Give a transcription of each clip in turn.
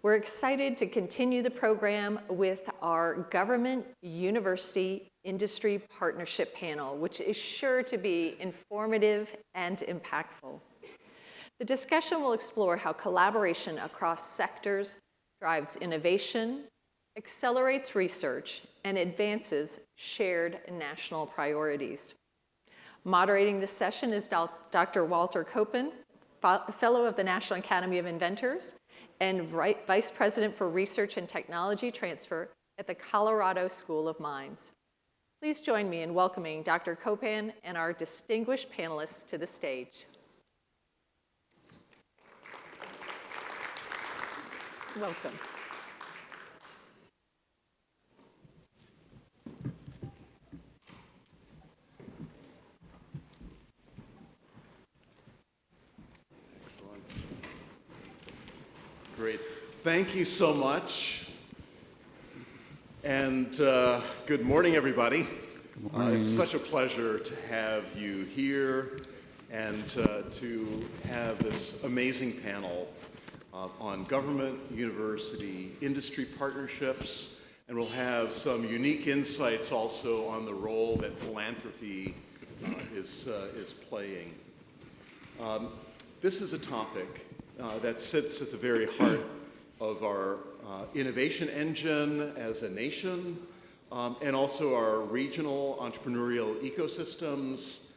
We're excited to continue the program with our Government University Industry Partnership Panel, which is sure to be informative and impactful. The discussion will explore how collaboration across sectors drives innovation, accelerates research, and advances shared national priorities. Moderating this session is Dr. Walter Copan, Fellow of the National Academy of Inventors and Vice President for Research and Technology Transfer at the Colorado School of Mines. Please join me in welcoming Dr. Copan and our distinguished panelists to the stage. Welcome. Great. Thank you so much. And good morning, everybody. Good morning. It's such a pleasure to have you here and to have this amazing panel on government, university, industry partnerships, and we'll have some unique insights also on the role that philanthropy is playing. This is a topic that sits at the very heart of our innovation engine as a nation, and also our regional entrepreneurial ecosystems.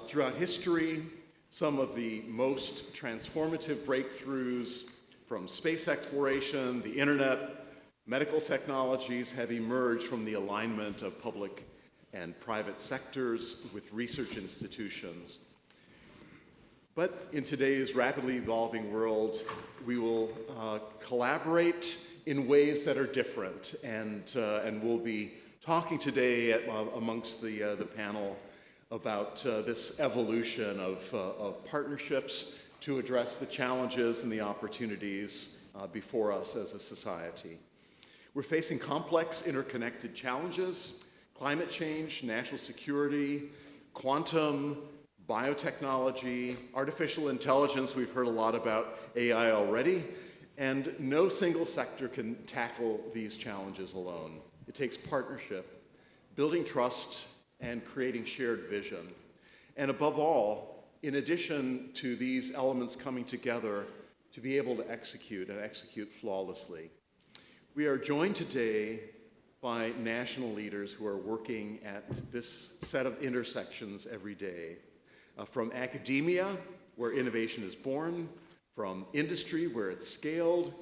Throughout history, some of the most transformative breakthroughs from space exploration, the internet, medical technologies have emerged from the alignment of public and private sectors with research institutions. But in today's rapidly evolving world, we will collaborate in ways that are different, and we'll be talking today amongst the panel about this evolution of partnerships to address the challenges and the opportunities before us as a society. We're facing complex, interconnected challenges: climate change, national security, quantum, biotechnology, artificial intelligence. We've heard a lot about AI already, and no single sector can tackle these challenges alone. It takes partnership, building trust, and creating shared vision. And above all, in addition to these elements coming together, to be able to execute and execute flawlessly. We are joined today by national leaders who are working at this set of intersections every day. From academia, where innovation is born, from industry, where it's scaled,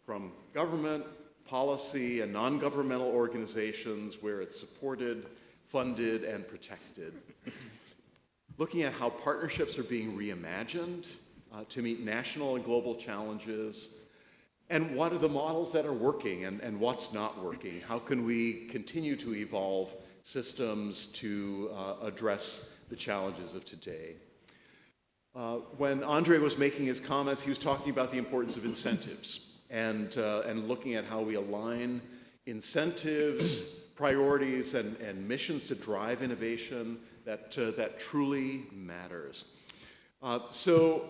from government, policy, and non-governmental organizations, where it's supported, funded, and protected. Looking at how partnerships are being reimagined to meet national and global challenges, and what are the models that are working and what's not working. How can we continue to evolve systems to address the challenges of today? When Andrei was making his comments, he was talking about the importance of incentives and looking at how we align incentives, priorities, and missions to drive innovation that truly matters. So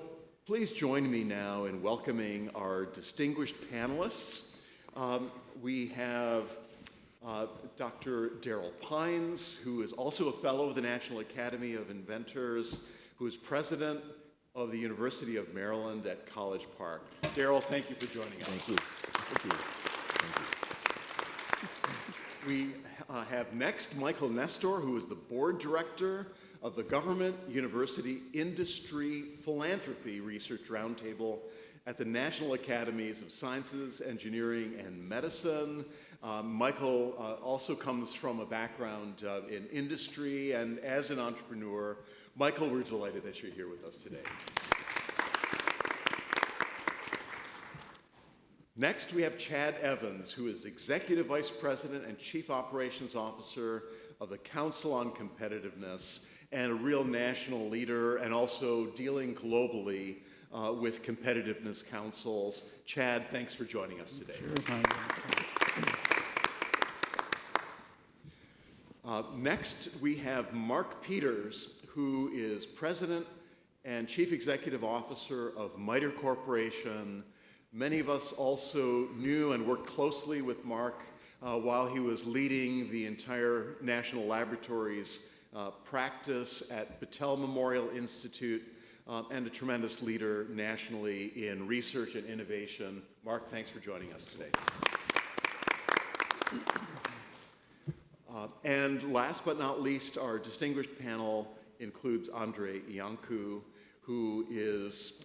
please join me now in welcoming our distinguished panelists. We have Dr. Darryll Pines, who is also a fellow of the National Academy of Inventors, who is president of the University of Maryland at College Park. Darryll, thank you for joining us. Thank you. Thank you. Thank you. We have next Michael Nestor, who is the board director of the Government University Industry Philanthropy Research Roundtable at the National Academies of Sciences, Engineering, and Medicine. Michael also comes from a background in industry, and as an entrepreneur. Michael, we're delighted that you're here with us today. Next, we have Chad Evans, who is Executive Vice President and Chief Operations Officer of the Council on Competitiveness, and a real national leader, and also dealing globally with competitiveness councils. Chad, thanks for joining us today. Sure. Next, we have Mark Peters, who is President and Chief Executive Officer of MITRE Corporation, Many of us also knew and worked closely with Mark while he was leading the entire National Laboratories practice at Battelle Memorial Institute, and a tremendous leader nationally in research and innovation. Mark, thanks for joining us today. And last but not least, our distinguished panel includes Andrei Iancu, who is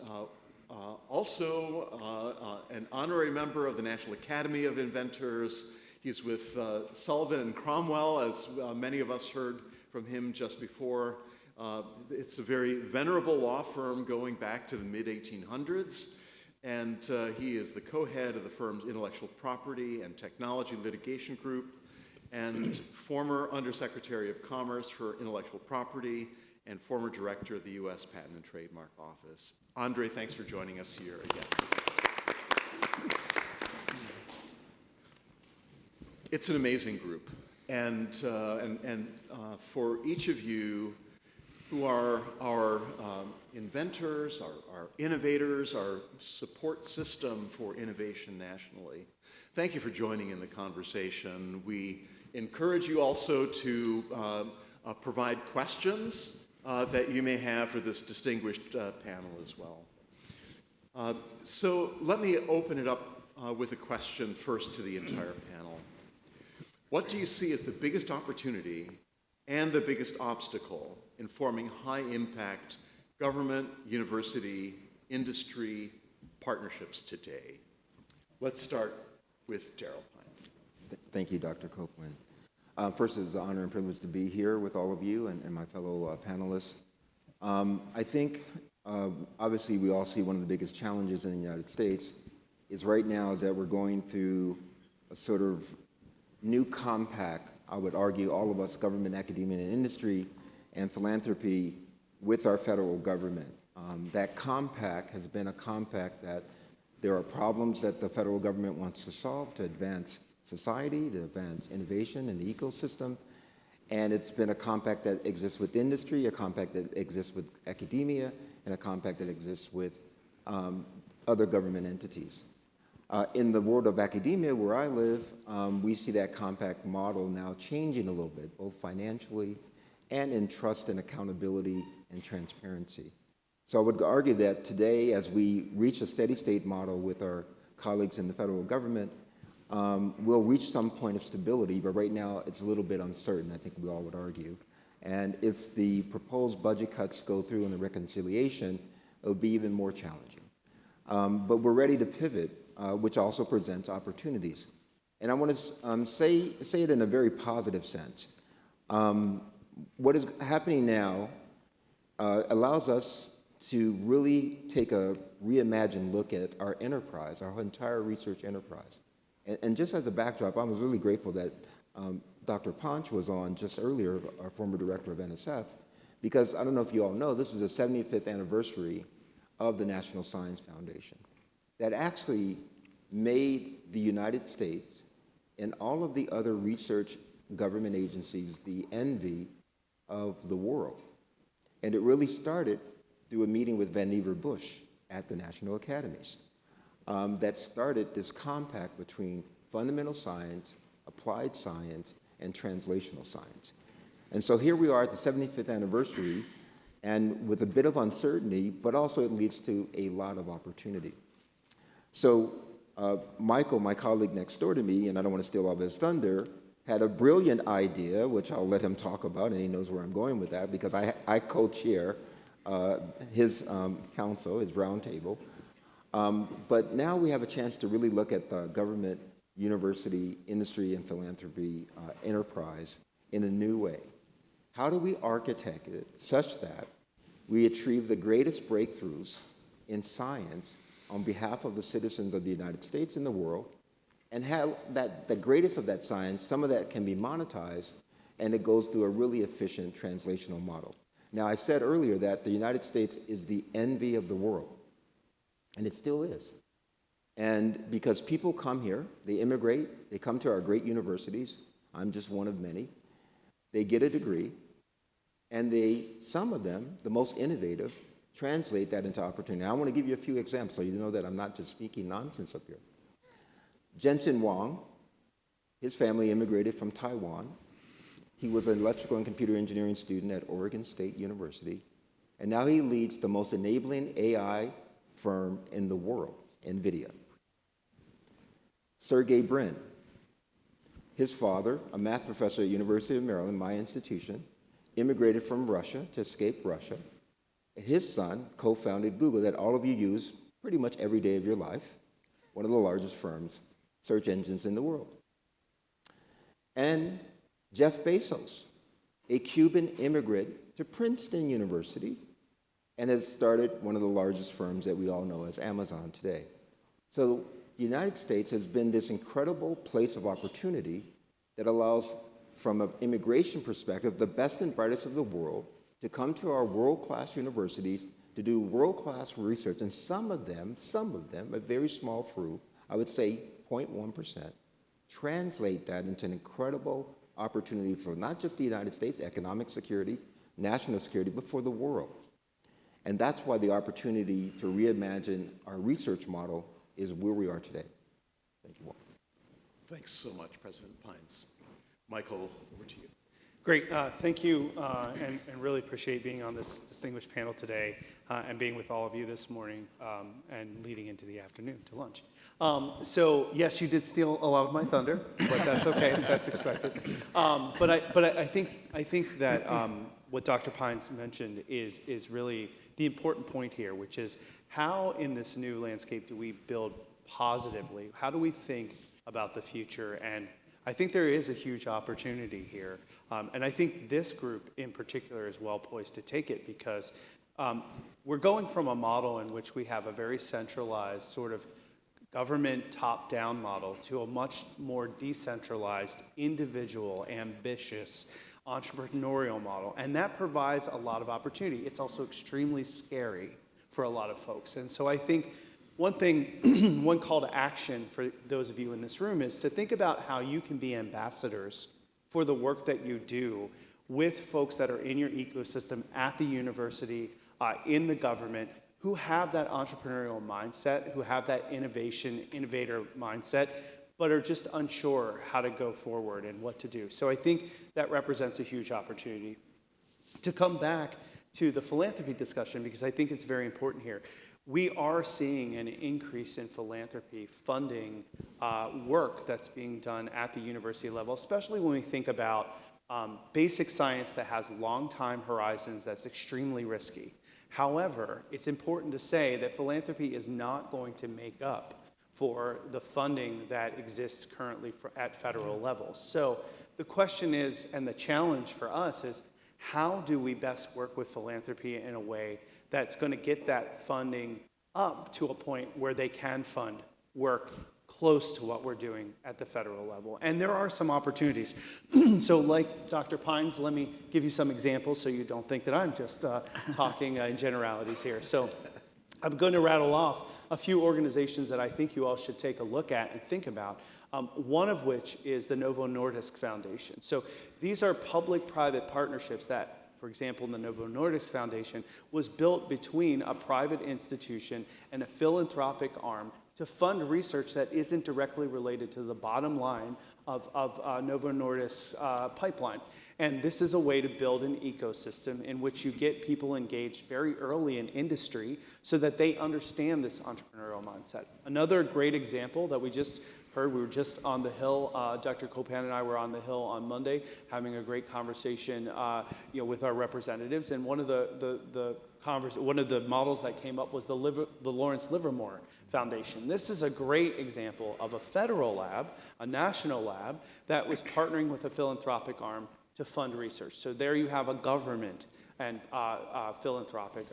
also an honorary member of the National Academy of Inventors. He's with Sullivan and Cromwell, as many of us heard from him just before. It's a very venerable law firm going back to the mid-1800s, and he is the co-head of the firm's intellectual property and technology litigation group, and former Undersecretary of Commerce for Intellectual Property, and former director of the U.S. Patent and Trademark Office. Andrei, thanks for joining us here again. It's an amazing group, and for each of you who are our inventors, our innovators, our support system for innovation nationally, thank you for joining in the conversation. We encourage you also to provide questions that you may have for this distinguished panel as well. So let me open it up with a question first to the entire panel. What do you see as the biggest opportunity and the biggest obstacle in forming high-impact government, university, industry partnerships today? Let's start with Darryll Pines. Thank you, Dr. Copeland. First, it's an honor and privilege to be here with all of you and my fellow panelists. I think, obviously, we all see one of the biggest challenges in the United States is right now is that we're going through a sort of new compact, I would argue, all of us, government, academia, and industry, and philanthropy, with our federal government. That compact has been a compact that there are problems that the federal government wants to solve to advance society, to advance innovation in the ecosystem, and it's been a compact that exists with industry, a compact that exists with academia, and a compact that exists with other government entities. In the world of academia, where I live, we see that compact model now changing a little bit, both financially and in trust and accountability and transparency. So I would argue that today, as we reach a steady state model with our colleagues in the federal government, we'll reach some point of stability, but right now it's a little bit uncertain, I think we all would argue. And if the proposed budget cuts go through in the reconciliation, it would be even more challenging. But we're ready to pivot, which also presents opportunities. And I want to say it in a very positive sense. What is happening now allows us to really take a reimagined look at our enterprise, our entire research enterprise. And just as a backdrop, I was really grateful that Dr. Ponch was on just earlier, our former director of NSF, because I don't know if you all know, this is the 75th anniversary of the National Science Foundation that actually made the United States and all of the other research government agencies the envy of the world. And it really started through a meeting with Vannevar Bush at the National Academies that started this compact between fundamental science, applied science, and translational science. And so here we are at the 75th anniversary, and with a bit of uncertainty, but also it leads to a lot of opportunity. So Michael, my colleague next door to me, and I don't want to steal all of his thunder, had a brilliant idea, which I'll let him talk about, and he knows where I'm going with that, because I co-chair his council, his roundtable. But now we have a chance to really look at the government, university, industry, and philanthropy enterprise in a new way. How do we architect it such that we achieve the greatest breakthroughs in science on behalf of the citizens of the United States and the world, and have that the greatest of that science, some of that can be monetized, and it goes through a really efficient translational model. Now, I said earlier that the United States is the envy of the world, and it still is. And because people come here, they immigrate, they come to our great universities, I'm just one of many, they get a degree, and some of them, the most innovative, translate that into opportunity. I want to give you a few examples so you know that I'm not just speaking nonsense up here. Jensen Huang, his family immigrated from Taiwan. He was an electrical and computer engineering student at Oregon State University, and now he leads the most enabling AI firm in the world, NVIDIA. Sergey Brin, his father, a math professor at University of Maryland, my institution, immigrated from Russia to escape Russia. His son co-founded Google that all of you use pretty much every day of your life, one of the largest search engines in the world. And Jeff Bezos, a Cuban immigrant to Princeton University, and has started one of the largest firms that we all know as Amazon today. So the United States has been this incredible place of opportunity that allows, from an immigration perspective, the best and brightest of the world to come to our world-class universities to do world-class research, and some of them, a very small crew, I would say 0.1%, translate that into an incredible opportunity for not just the United States, economic security, national security, but for the world. And that's why the opportunity to reimagine our research model is where we are today. Thank you all. Thanks so much, President Pines. Michael, over to you. Great, thank you, and really appreciate being on this distinguished panel today and being with all of you this morning and leading into the afternoon to lunch. So yes, you did steal a lot of my thunder, but that's okay, that's expected. But I think that what Dr. Pines mentioned is really the important point here, which is how in this new landscape do we build positively? How do we think about the future? And I think there is a huge opportunity here. And I think this group in particular is well poised to take it because we're going from a model in which we have a very centralized sort of government top-down model to a much more decentralized, individual, ambitious, entrepreneurial model. And that provides a lot of opportunity. It's also extremely scary for a lot of folks. And so I think one thing, one call to action for those of you in this room is to think about how you can be ambassadors for the work that you do with folks that are in your ecosystem at the university, in the government, who have that entrepreneurial mindset, who have that innovator mindset, but are just unsure how to go forward and what to do. So I think that represents a huge opportunity. To come back to the philanthropy discussion, because I think it's very important here, we are seeing an increase in philanthropy funding work that's being done at the university level, especially when we think about basic science that has long time horizons that's extremely risky. However, it's important to say that philanthropy is not going to make up for the funding that exists currently at federal levels. So the question is, and the challenge for us is, how do we best work with philanthropy in a way that's going to get that funding up to a point where they can fund work close to what we're doing at the federal level? And there are some opportunities. So like Dr. Pines, let me give you some examples so you don't think that I'm just talking in generalities here. So I'm going to rattle off a few organizations that I think you all should take a look at and think about, one of which is the Novo Nordisk Foundation. So these are public-private partnerships that, for example, the Novo Nordisk Foundation was built between a private institution and a philanthropic arm to fund research that isn't directly related to the bottom line of Novo Nordisk's pipeline. And this is a way to build an ecosystem in which you get people engaged very early in industry so that they understand this entrepreneurial mindset. Another great example that we just heard, we were just on the Hill, Dr. Copan and I were on the Hill on Monday having a great conversation with our representatives, and one of the models that came up was the Lawrence Livermore Foundation. This is a great example of a federal lab, a national lab, that was partnering with a philanthropic arm to fund research. So there you have a government and philanthropic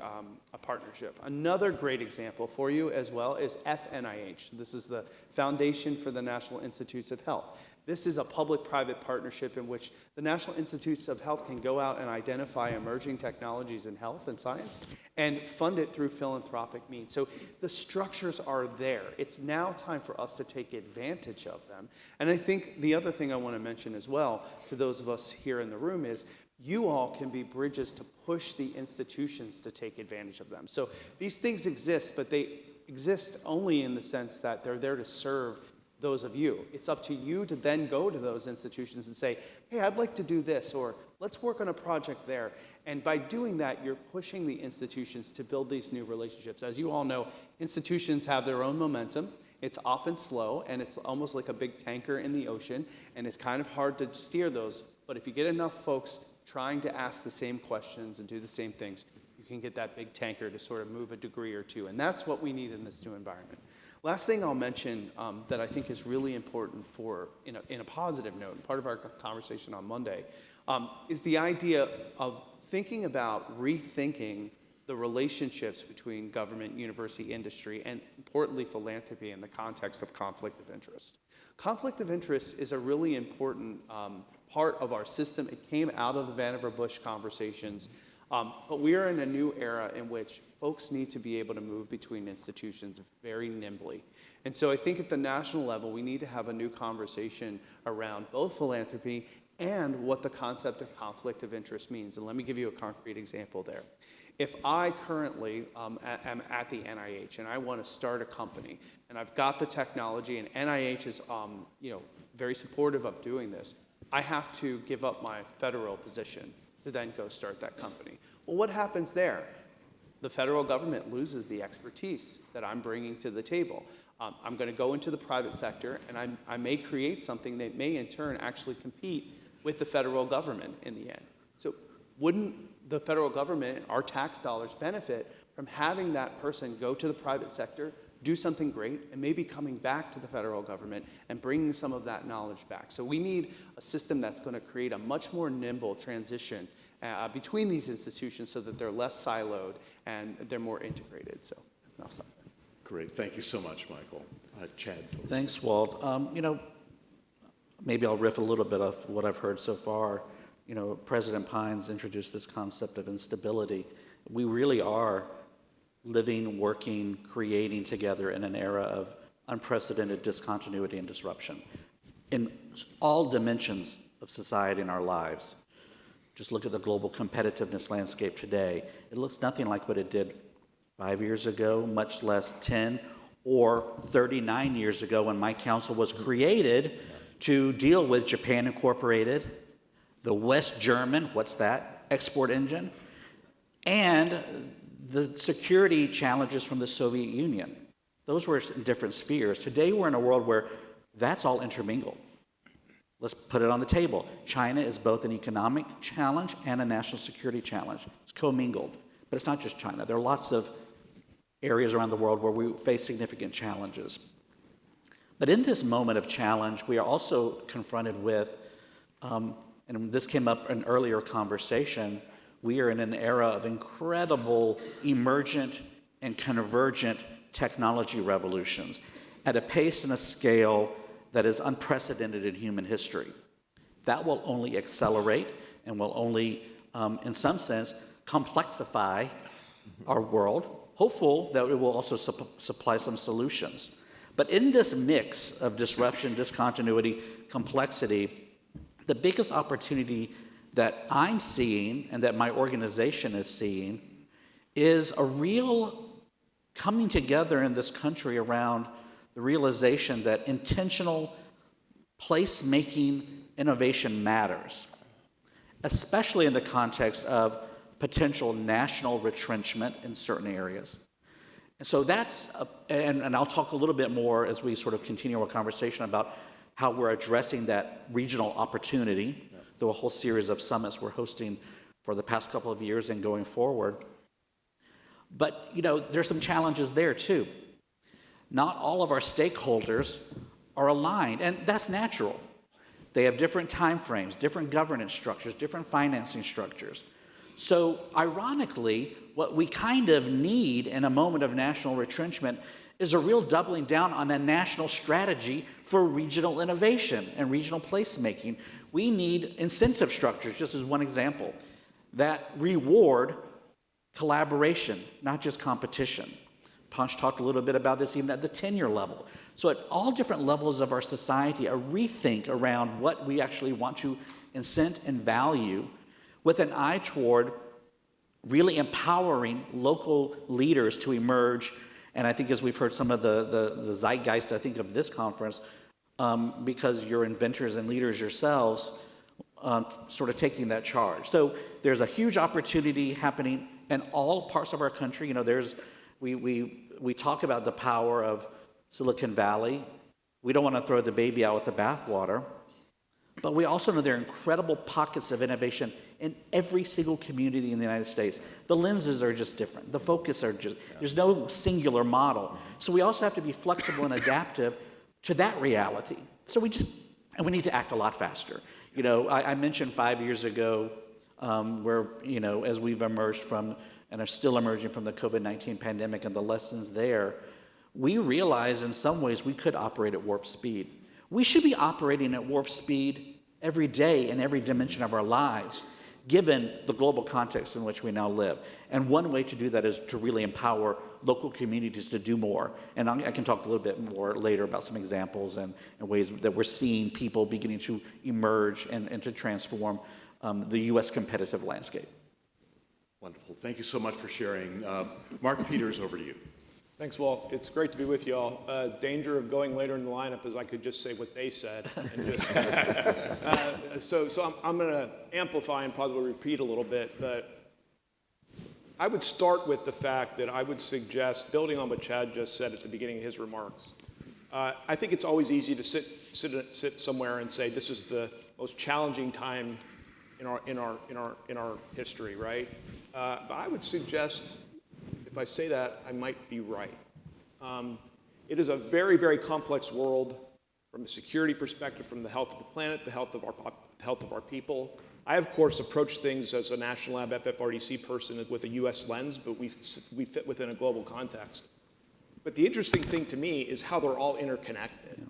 partnership. Another great example for you as well is FNIH. This is the Foundation for the National Institutes of Health. This is a public-private partnership in which the National Institutes of Health can go out and identify emerging technologies in health and science and fund it through philanthropic means. So the structures are there. It's now time for us to take advantage of them. And I think the other thing I want to mention as well to those of us here in the room is you all can be bridges to push the institutions to take advantage of them. So these things exist, but they exist only in the sense that they're there to serve those of you. It's up to you to then go to those institutions and say, hey, I'd like to do this, or let's work on a project there. And by doing that, you're pushing the institutions to build these new relationships. As you all know, institutions have their own momentum. It's often slow, and it's almost like a big tanker in the ocean, and it's kind of hard to steer those. But if you get enough folks trying to ask the same questions and do the same things, you can get that big tanker to sort of move a degree or two. And that's what we need in this new environment. Last thing I'll mention that I think is really important for, in a positive note, part of our conversation on Monday, is the idea of thinking about rethinking the relationships between government, university, industry, and importantly, philanthropy in the context of conflict of interest. Conflict of interest is a really important part of our system. It came out of the Vannevar Bush conversations, but we are in a new era in which folks need to be able to move between institutions very nimbly. And so I think at the national level, we need to have a new conversation around both philanthropy and what the concept of conflict of interest means. And let me give you a concrete example there. If I currently am at the NIH and I want to start a company, and I've got the technology, and NIH is very supportive of doing this, I have to give up my federal position to then go start that company. Well, what happens there? The federal government loses the expertise that I'm bringing to the table. I'm going to go into the private sector, and I may create something that may in turn actually compete with the federal government in the end. So wouldn't the federal government, our tax dollars, benefit from having that person go to the private sector, do something great, and maybe coming back to the federal government and bringing some of that knowledge back? So we need a system that's going to create a much more nimble transition between these institutions so that they're less siloed and they're more integrated. So I'll stop there. Great. Thank you so much, Michael. Chad. Thanks, Walt. Maybe I'll riff a little bit of what I've heard so far. President Pines introduced this concept of instability. We really are living, working, creating together in an era of unprecedented discontinuity and disruption in all dimensions of society and our lives. Just look at the global competitiveness landscape today. It looks nothing like what it did 5 years ago, much less 10 or 39 years ago when my council was created to deal with Japan Incorporated, the West German, what's that, export engine, and the security challenges from the Soviet Union. Those were in different spheres. Today we're in a world where that's all intermingled. Let's put it on the table. China is both an economic challenge and a national security challenge. It's commingled. But it's not just China. There are lots of areas around the world where we face significant challenges. But in this moment of challenge, we are also confronted with, and this came up in an earlier conversation, we are in an era of incredible emergent and convergent technology revolutions at a pace and a scale that is unprecedented in human history. That will only accelerate and will only, in some sense, complexify our world. Hopeful that it will also supply some solutions. But in this mix of disruption, discontinuity, complexity, the biggest opportunity that I'm seeing and that my organization is seeing is a real coming together in this country around the realization that intentional place-making innovation matters, especially in the context of potential national retrenchment in certain areas. And so that's, and I'll talk a little bit more as we sort of continue our conversation about how we're addressing that regional opportunity, through a whole series of summits we're hosting for the past couple of years and going forward. But, there's some challenges there too. Not all of our stakeholders are aligned, and that's natural. They have different time frames, different governance structures, different financing structures. So ironically, what we kind of need in a moment of national retrenchment is a real doubling down on a national strategy for regional innovation and regional placemaking. We need incentive structures, just as one example, that reward collaboration, not just competition. Panch talked a little bit about this even at the tenure level. So at all different levels of our society, a rethink around what we actually want to incent and value with an eye toward really empowering local leaders to emerge. And I think as we've heard some of the zeitgeist, I think, of this conference, because you're inventors and leaders yourselves, sort of taking that charge. So there's a huge opportunity happening in all parts of our country. You know, we talk about the power of Silicon Valley. We don't want to throw the baby out with the bathwater, but we also know there are incredible pockets of innovation in every single community in the United States. The lenses are just different. The focus are just, there's no singular model. So we also have to be flexible and adaptive to that reality. So we need to act a lot faster. You know, I mentioned 5 years ago where, you know, as we've emerged from and are still emerging from the COVID-19 pandemic and the lessons there, we realize in some ways we could operate at warp speed. We should be operating at warp speed every day in every dimension of our lives, given the global context in which we now live. And one way to do that is to really empower local communities to do more. And I can talk a little bit more later about some examples and ways that we're seeing people beginning to emerge and to transform the U.S. competitive landscape. Wonderful. Thank you so much for sharing. Mark Peters, over to you. Thanks, Walt. It's great to be with you all. Danger of going later in the lineup is I could just say what they said. And just, so I'm going to amplify and probably repeat a little bit, but I would start with the fact that I would suggest, building on what Chad just said at the beginning of his remarks, I think it's always easy to sit somewhere and say this is the most challenging time in our history, right? But I would suggest, if I say that, I might be right. It is a very, very complex world from a security perspective, from the health of the planet, the health of our people. I, of course, approach things as a National Lab FFRDC person with a U.S. lens, but we fit within a global context. But the interesting thing to me is how they're all interconnected.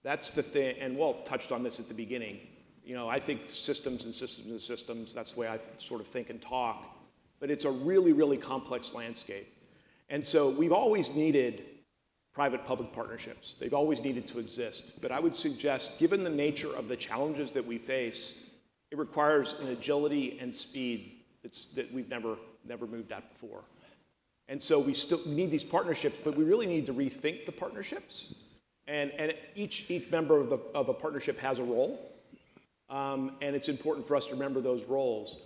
That's the thing, and Walt touched on this at the beginning. You know, I think systems and systems and systems, that's the way I sort of think and talk. But it's a really, really complex landscape. And so we've always needed private-public partnerships. They've always needed to exist. But I would suggest, given the nature of the challenges that we face, it requires an agility and speed that we've never moved at before. And so we need these partnerships, but we really need to rethink the partnerships. And each member of a partnership has a role, and it's important for us to remember those roles.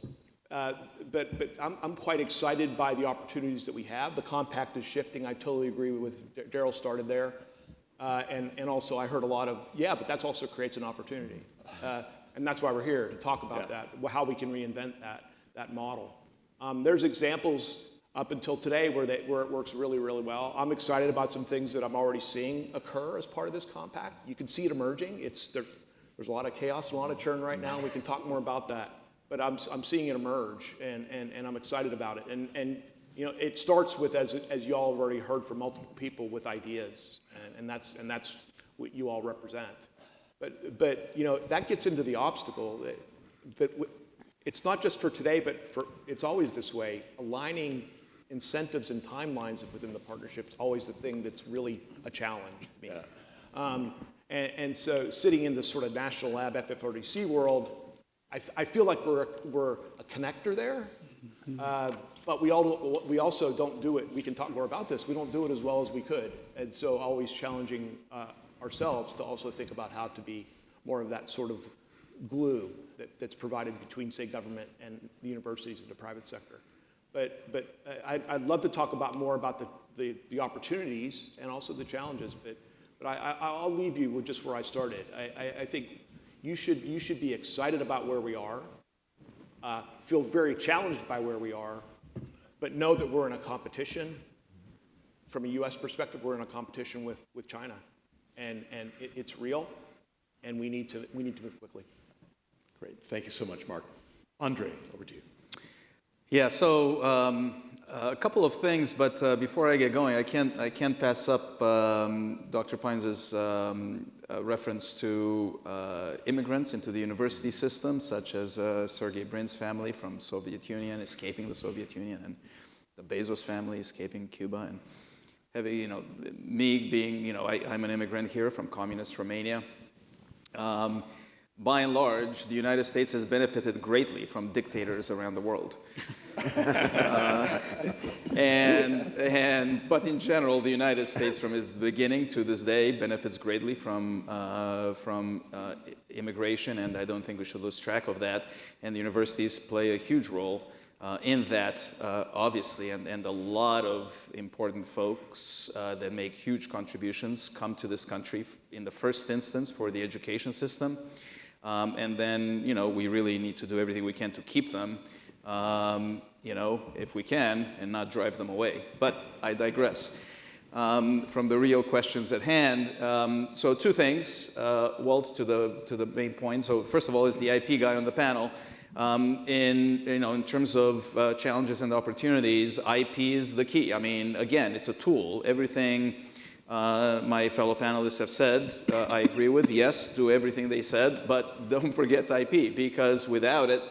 But I'm quite excited by the opportunities that we have. The compact is shifting. I totally agree with Darryll started there. And also I heard a lot of, yeah, but that also creates an opportunity. And that's why we're here, to talk about that, how we can reinvent that model. There's examples up until today where it works really, really well. I'm excited about some things that I'm already seeing occur as part of this compact. You can see it emerging. There's a lot of chaos and a lot of churn right now. We can talk more about that. But I'm seeing it emerge, and I'm excited about it. And you know, it starts with, as you all have already heard from multiple people, with ideas, and that's what you all represent. But you know, that gets into the obstacle. But it's not just for today, but it's always this way. Aligning incentives and timelines within the partnership is always the thing that's really a challenge to me. And so sitting in this sort of national lab FFRDC world, I feel like we're a connector there, but we also don't do it. We can talk more about this. We don't do it as well as we could, and so always challenging ourselves to also think about how to be more of that sort of glue that's provided between, say, government and the universities and the private sector. But I'd love to talk more about the opportunities and also the challenges. But I'll leave you with just where I started. I think you should be excited about where we are, feel very challenged by where we are, but know that we're in a competition. From a U.S. perspective, we're in a competition with China, and it's real, and we need to move quickly. Great. Thank you so much, Mark. Andrei, over to you. Yeah. So a couple of things, but before I get going, I can't pass up Dr. Pines' reference to immigrants into the university system, such as Sergey Brin's family from Soviet Union escaping the Soviet Union, and the Bezos family escaping Cuba, and having, you know, me being, you know, I'm an immigrant here from communist Romania. by and large, the United States has benefited greatly from dictators around the world. But in general, the United States, from its beginning to this day, benefits greatly from immigration, and I don't think we should lose track of that. And the universities play a huge role in that, obviously, and a lot of important folks that make huge contributions come to this country in the first instance for the education system. And then, we really need to do everything we can to keep them, if we can, and not drive them away. But I digress from the real questions at hand. So two things, Walt, to the main point. So first of all, is the IP guy on the panel. In terms of challenges and opportunities, IP is the key. I mean, again, it's a tool. Everything my fellow panelists have said, I agree with. Yes, do everything they said, but don't forget IP, because without it,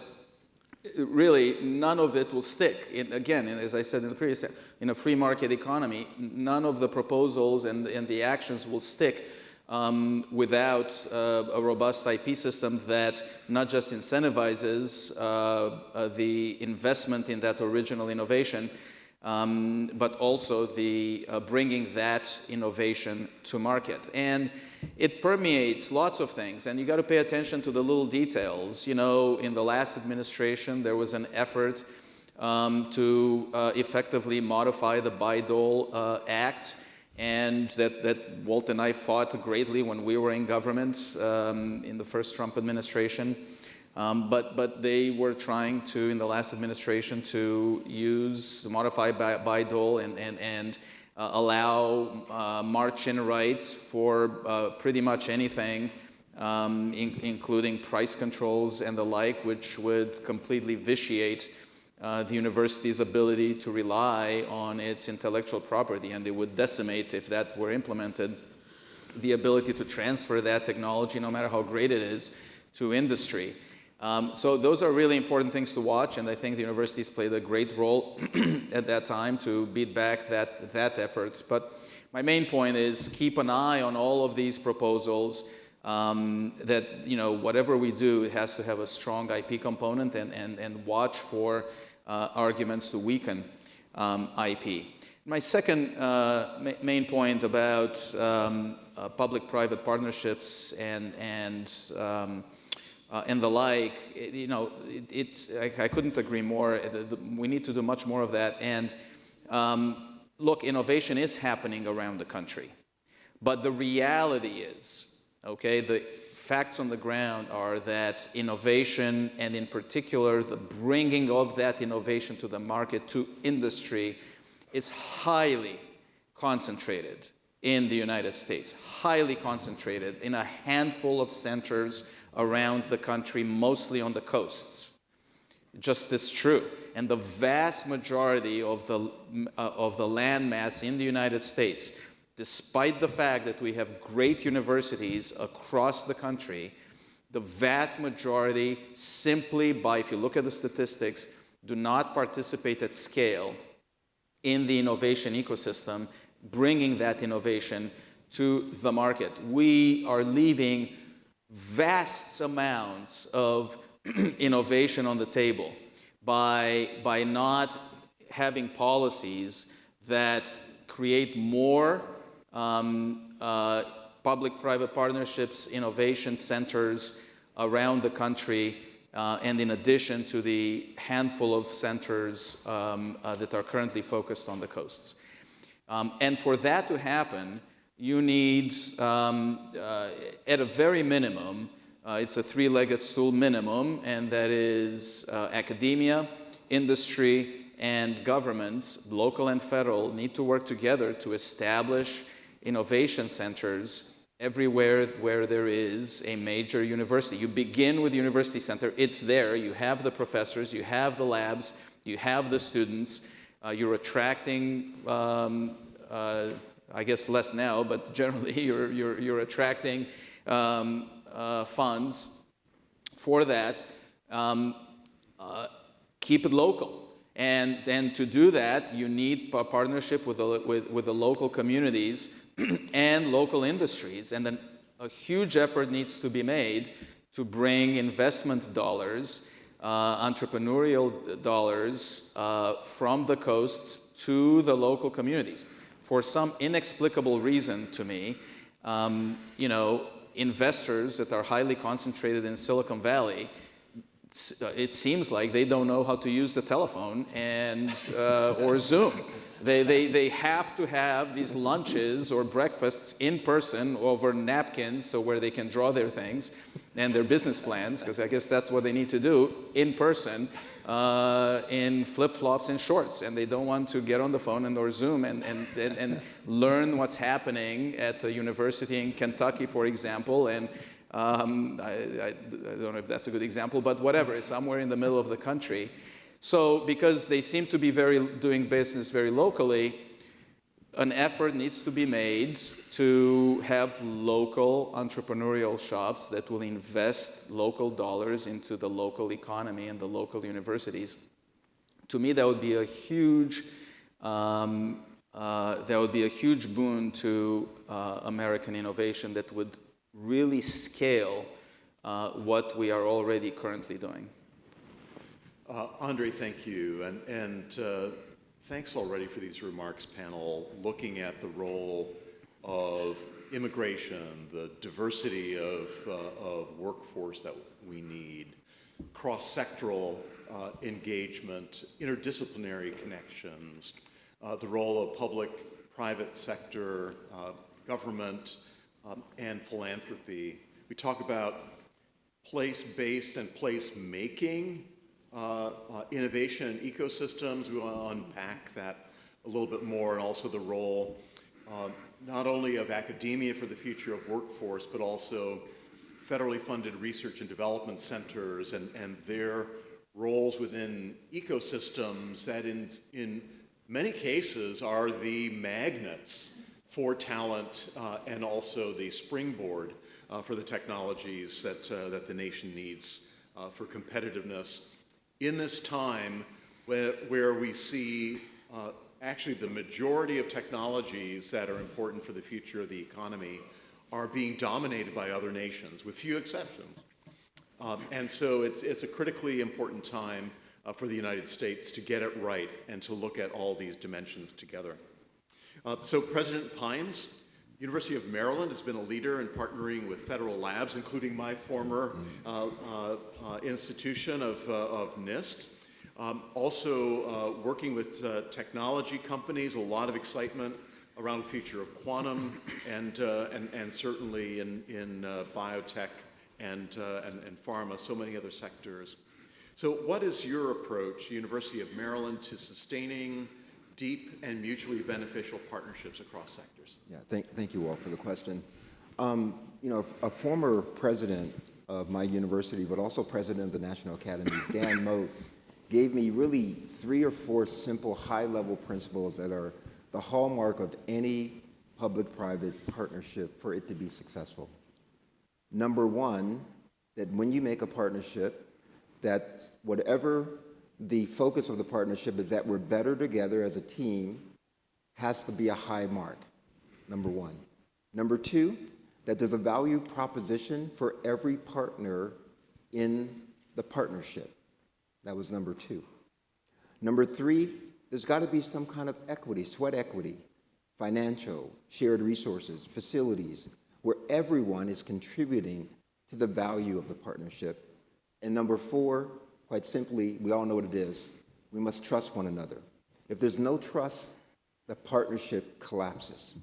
really, none of it will stick. Again, as I said in the previous, in a free market economy, none of the proposals and the actions will stick without a robust IP system that not just incentivizes the investment in that original innovation, but also the bringing that innovation to market. And it permeates lots of things, and you got to pay attention to the little details. In the last administration, there was an effort to effectively modify the Bayh-Dole Act, and that Walt and I fought greatly when we were in government in the first Trump administration. But they were trying to, in the last administration, to modify Bayh-Dole and allow march-in rights for pretty much anything, including price controls and the like, which would completely vitiate the university's ability to rely on its intellectual property, and they would decimate, if that were implemented, the ability to transfer that technology, no matter how great it is, to industry. So those are really important things to watch, and I think the universities played a great role at that time to beat back that effort. But my main point is keep an eye on all of these proposals, that whatever we do, it has to have a strong IP component, and watch for arguments to weaken IP. My second main point about public-private partnerships and the like, I couldn't agree more. We need to do much more of that. And look, innovation is happening around the country. But the reality is, the facts on the ground are that innovation, and in particular the bringing of that innovation to the market, to industry, is highly concentrated in the United States, highly concentrated in a handful of centers around the country, mostly on the coasts. Just as true. And the vast majority of the land mass in the United States, despite the fact that we have great universities across the country, the vast majority simply if you look at the statistics, do not participate at scale in the innovation ecosystem, bringing that innovation to the market. We are leaving vast amounts of innovation on the table by not having policies that create more public-private partnerships, innovation centers around the country, and in addition to the handful of centers that are currently focused on the coasts. And for that to happen, you need, at a very minimum, it's a three-legged stool minimum, and that is academia, industry, and governments, local and federal, need to work together to establish innovation centers everywhere where there is a major university. You begin with the university center, it's there, you have the professors, you have the labs, you have the students, you're attracting, I guess less now, but generally you're attracting funds for that. Keep it local. And to do that, you need a partnership with the local communities and local industries. And then a huge effort needs to be made to bring investment dollars, entrepreneurial dollars from the coasts to the local communities. For some inexplicable reason to me, investors that are highly concentrated in Silicon Valley, it seems like they don't know how to use the telephone and or Zoom. They have to have these lunches or breakfasts in person over napkins, so where they can draw their things and their business plans, because I guess that's what they need to do in person, in flip-flops and shorts, and they don't want to get on the phone or Zoom and learn what's happening at a university in Kentucky, for example, and I don't know if that's a good example, but whatever, it's somewhere in the middle of the country. So because they seem to be doing business very locally, an effort needs to be made to have local entrepreneurial shops that will invest local dollars into the local economy and the local universities. To me, that would be a huge boon to American innovation that would really scale what we are already currently doing. Andrei, thank you, and thanks already for these remarks, panel, looking at the role of immigration, the diversity of workforce that we need, cross-sectoral engagement, interdisciplinary connections, the role of public, private sector, government, and philanthropy. We talk about place-based and place-making innovation and ecosystems. We want to unpack that a little bit more, and also the role not only of academia for the future of workforce, but also federally funded research and development centers and their roles within ecosystems that in many cases are the magnets for talent and also the springboard for the technologies that the nation needs for competitiveness. In this time where we see actually the majority of technologies that are important for the future of the economy are being dominated by other nations, with few exceptions. And so it's a critically important time for the United States to get it right and to look at all these dimensions together. So President Pines, University of Maryland has been a leader in partnering with federal labs, including my former institution of NIST. Also working with technology companies, a lot of excitement around the future of quantum and certainly in biotech and pharma, so many other sectors. So what is your approach, University of Maryland, to sustaining deep and mutually beneficial partnerships across sectors? Yeah, thank you all for the question. A former president of my university, but also president of the National Academies, Dan Moat, gave me really 3 or 4 simple high-level principles that are the hallmark of any public-private partnership for it to be successful. Number 1, that when you make a partnership, that whatever the focus of the partnership is, that we're better together as a team, has to be a high mark, number 1. Number 2, that there's a value proposition for every partner in the partnership. That was number 2. Number 3, there's got to be some kind of equity, sweat equity, financial, shared resources, facilities, where everyone is contributing to the value of the partnership. And number 4, quite simply, we all know what it is. We must trust one another. If there's no trust, the partnership collapses.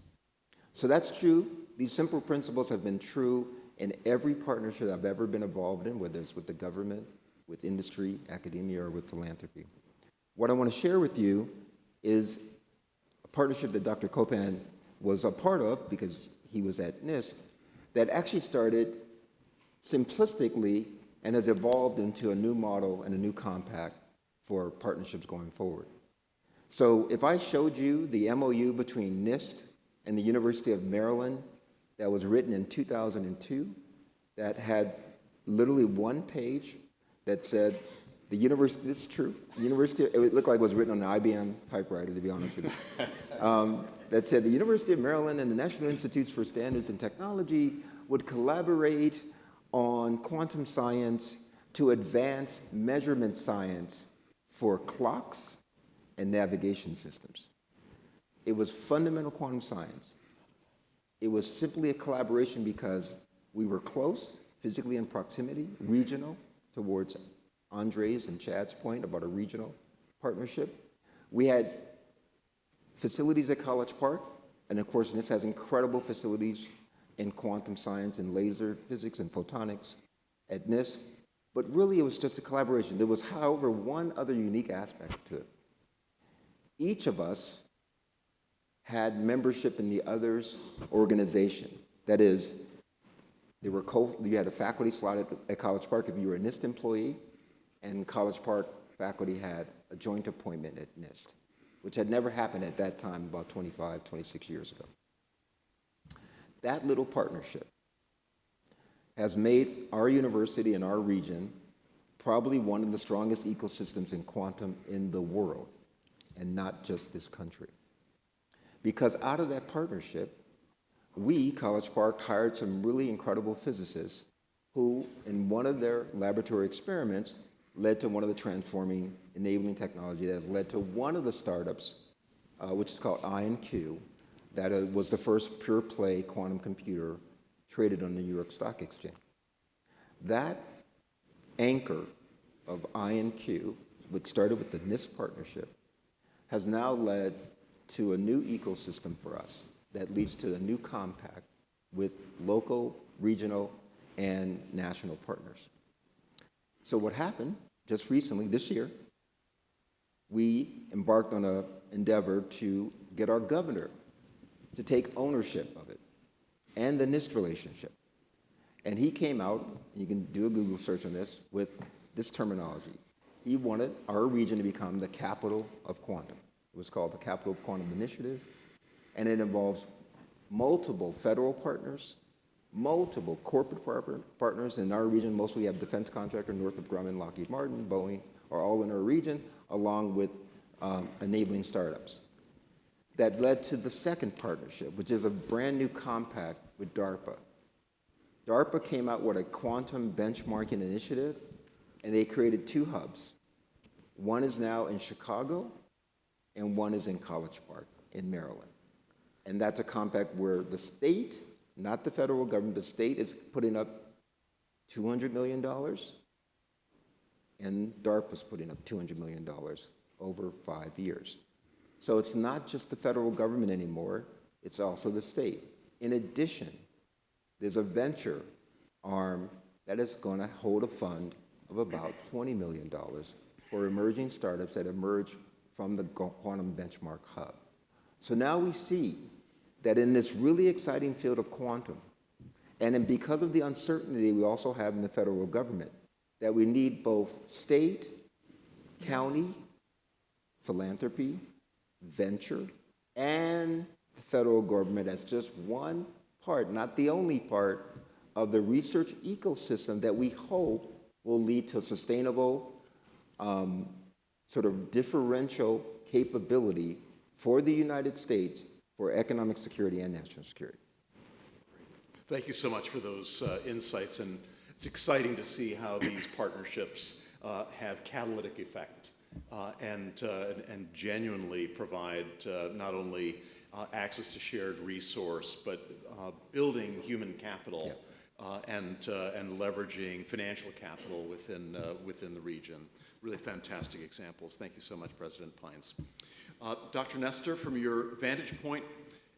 So that's true. These simple principles have been true in every partnership I've ever been involved in, whether it's with the government, with industry, academia, or with philanthropy. What I want to share with you is a partnership that Dr. Copan was a part of, because he was at NIST, that actually started simplistically and has evolved into a new model and a new compact for partnerships going forward. So if I showed you the MOU between NIST and the University of Maryland that was written in 2002, that had literally 1 page that said, the university, this is true, university, it looked like it was written on an IBM typewriter, to be honest with you, that said the University of Maryland and the National Institutes for Standards and Technology would collaborate on quantum science to advance measurement science for clocks and navigation systems. It was fundamental quantum science. It was simply a collaboration because we were close, physically in proximity, regional, towards Andrei's and Chad's point about a regional partnership. We had facilities at College Park, and of course, NIST has incredible facilities in quantum science and laser physics and photonics at NIST, but really it was just a collaboration. There was, however, one other unique aspect to it. Each of us had membership in the other's organization. That is, you had a faculty slot at College Park if you were a NIST employee, and College Park faculty had a joint appointment at NIST, which had never happened at that time about 25, 26 years ago. That little partnership has made our university and our region probably one of the strongest ecosystems in quantum in the world, and not just this country. Because out of that partnership, we, College Park, hired some really incredible physicists who, in one of their laboratory experiments, led to one of the transforming enabling technology that led to one of the startups, which is called Iancu, that was the first pure play quantum computer traded on the New York Stock Exchange. That anchor of Iancu, which started with the NIST partnership, has now led to a new ecosystem for us that leads to a new compact with local, regional, and national partners. So what happened just recently, this year, we embarked on an endeavor to get our governor to take ownership of it and the NIST relationship. And he came out, you can do a Google search on this, with this terminology. He wanted our region to become the capital of quantum. It was called the Capital of Quantum Initiative, and it involves multiple federal partners, multiple corporate partners. In our region, mostly we have defense contractor, Northrop Grumman, Lockheed Martin, Boeing, are all in our region, along with enabling startups. That led to the second partnership, which is a brand new compact with DARPA. DARPA came out with a quantum benchmarking initiative, and they created two hubs. One is now in Chicago, and one is in College Park in Maryland. And that's a compact where the state, not the federal government, the state is putting up $200 million, and DARPA's putting up $200 million over 5 years. So it's not just the federal government anymore, it's also the state. In addition, there's a venture arm that is going to hold a fund of about $20 million for emerging startups that emerge from the Quantum Benchmark Hub. So now we see that in this really exciting field of quantum, and because of the uncertainty we also have in the federal government, that we need both state, county, philanthropy, venture, and the federal government as just one part, not the only part, of the research ecosystem that we hope will lead to sustainable, sort of differential capability for the United States for economic security and national security. Thank you so much for those insights, and it's exciting to see how these partnerships have catalytic effect and genuinely provide not only access to shared resource, but building human capital and leveraging financial capital within the region. Really fantastic examples. Thank you so much, President Pines. Dr. Nestor, from your vantage point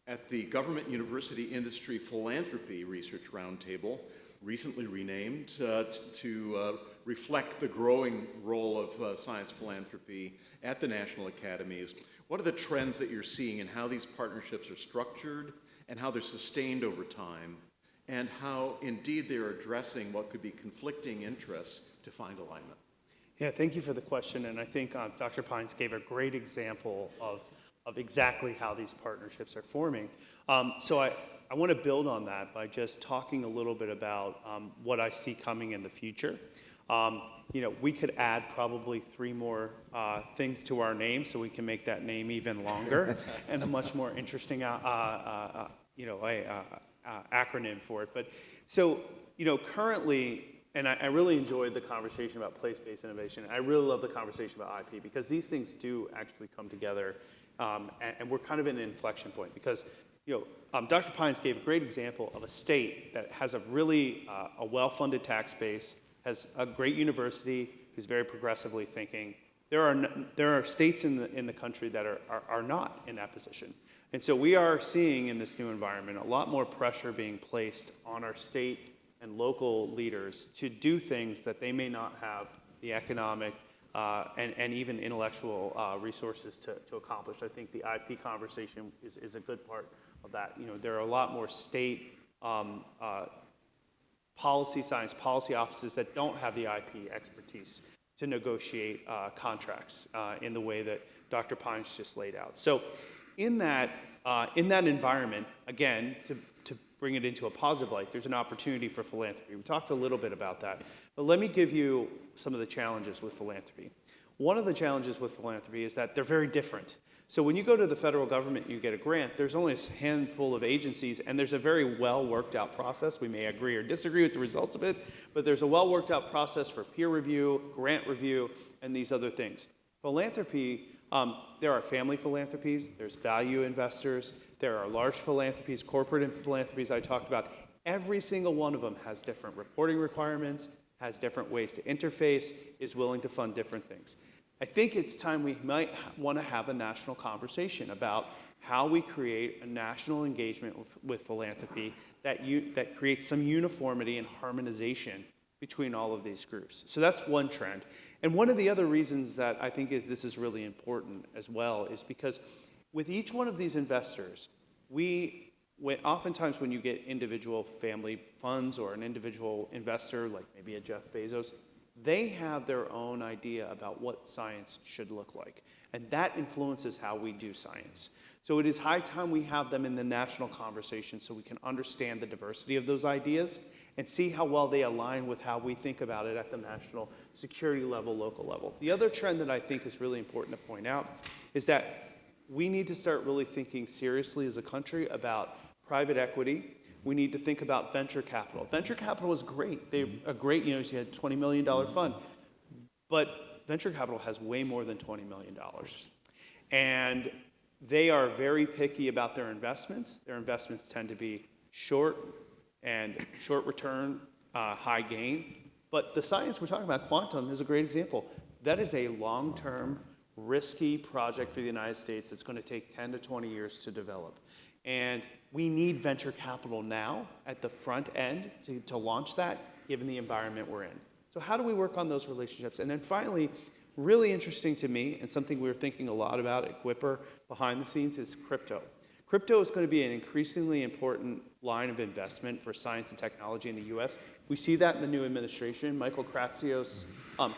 at the Government University Industry Philanthropy Research Roundtable, recently renamed to reflect the growing role of science philanthropy at the National Academies, what are the trends that you're seeing in how these partnerships are structured and how they're sustained over time, and how indeed they're addressing what could be conflicting interests to find alignment? Yeah, thank you for the question, and I think Dr. Pines gave a great example of exactly how these partnerships are forming. So I want to build on that by just talking a little bit about what I see coming in the future. We could add probably 3 more things to our name so we can make that name even longer and a much more interesting acronym for it. But so currently, and I really enjoyed the conversation about place-based innovation. I really love the conversation about IP because these things do actually come together, and we're kind of in an inflection point because, Dr. Pines gave a great example of a state that has a really a well-funded tax base, has a great university who's very progressively thinking. There are states in the country that are not in that position. And so we are seeing in this new environment a lot more pressure being placed on our state and local leaders to do things that they may not have the economic and even intellectual resources to accomplish. I think the IP conversation is a good part of that. There are a lot more state science policy offices that don't have the IP expertise to negotiate contracts in the way that Dr. Pines just laid out. So in that environment, again, to bring it into a positive light, there's an opportunity for philanthropy. We talked a little bit about that, but let me give you some of the challenges with philanthropy. One of the challenges with philanthropy is that they're very different. So when you go to the federal government and you get a grant, there's only a handful of agencies, and there's a very well worked out process. We may agree or disagree with the results of it, but there's a well worked out process for peer review, grant review, and these other things. Philanthropy, there are family philanthropies, there's value investors, there are large philanthropies, corporate philanthropies I talked about. Every single one of them has different reporting requirements, has different ways to interface, is willing to fund different things. I think it's time we might want to have a national conversation about how we create a national engagement with philanthropy that creates some uniformity and harmonization between all of these groups. So that's one trend. And one of the other reasons that I think this is really important as well is because with each one of these investors, oftentimes when you get individual family funds or an individual investor, like maybe a Jeff Bezos, they have their own idea about what science should look like. And that influences how we do science. So it is high time we have them in the national conversation so we can understand the diversity of those ideas and see how well they align with how we think about it at the national security level, local level. The other trend that I think is really important to point out is that we need to start really thinking seriously as a country about private equity. We need to think about venture capital. Venture capital is great. You had a $20 million fund, but venture capital has way more than $20 million. And they are very picky about their investments. Their investments tend to be short return, high gain. But the science we're talking about, quantum, is a great example. That is a long-term, risky project for the United States that's going to take 10 to 20 years to develop. And we need venture capital now at the front end to launch that, given the environment we're in. So how do we work on those relationships? And then finally, really interesting to me, and something we're thinking a lot about at GWIPR behind the scenes, is crypto. Crypto is going to be an increasingly important line of investment for science and technology in the US. We see that in the new administration. Michael Kratsios'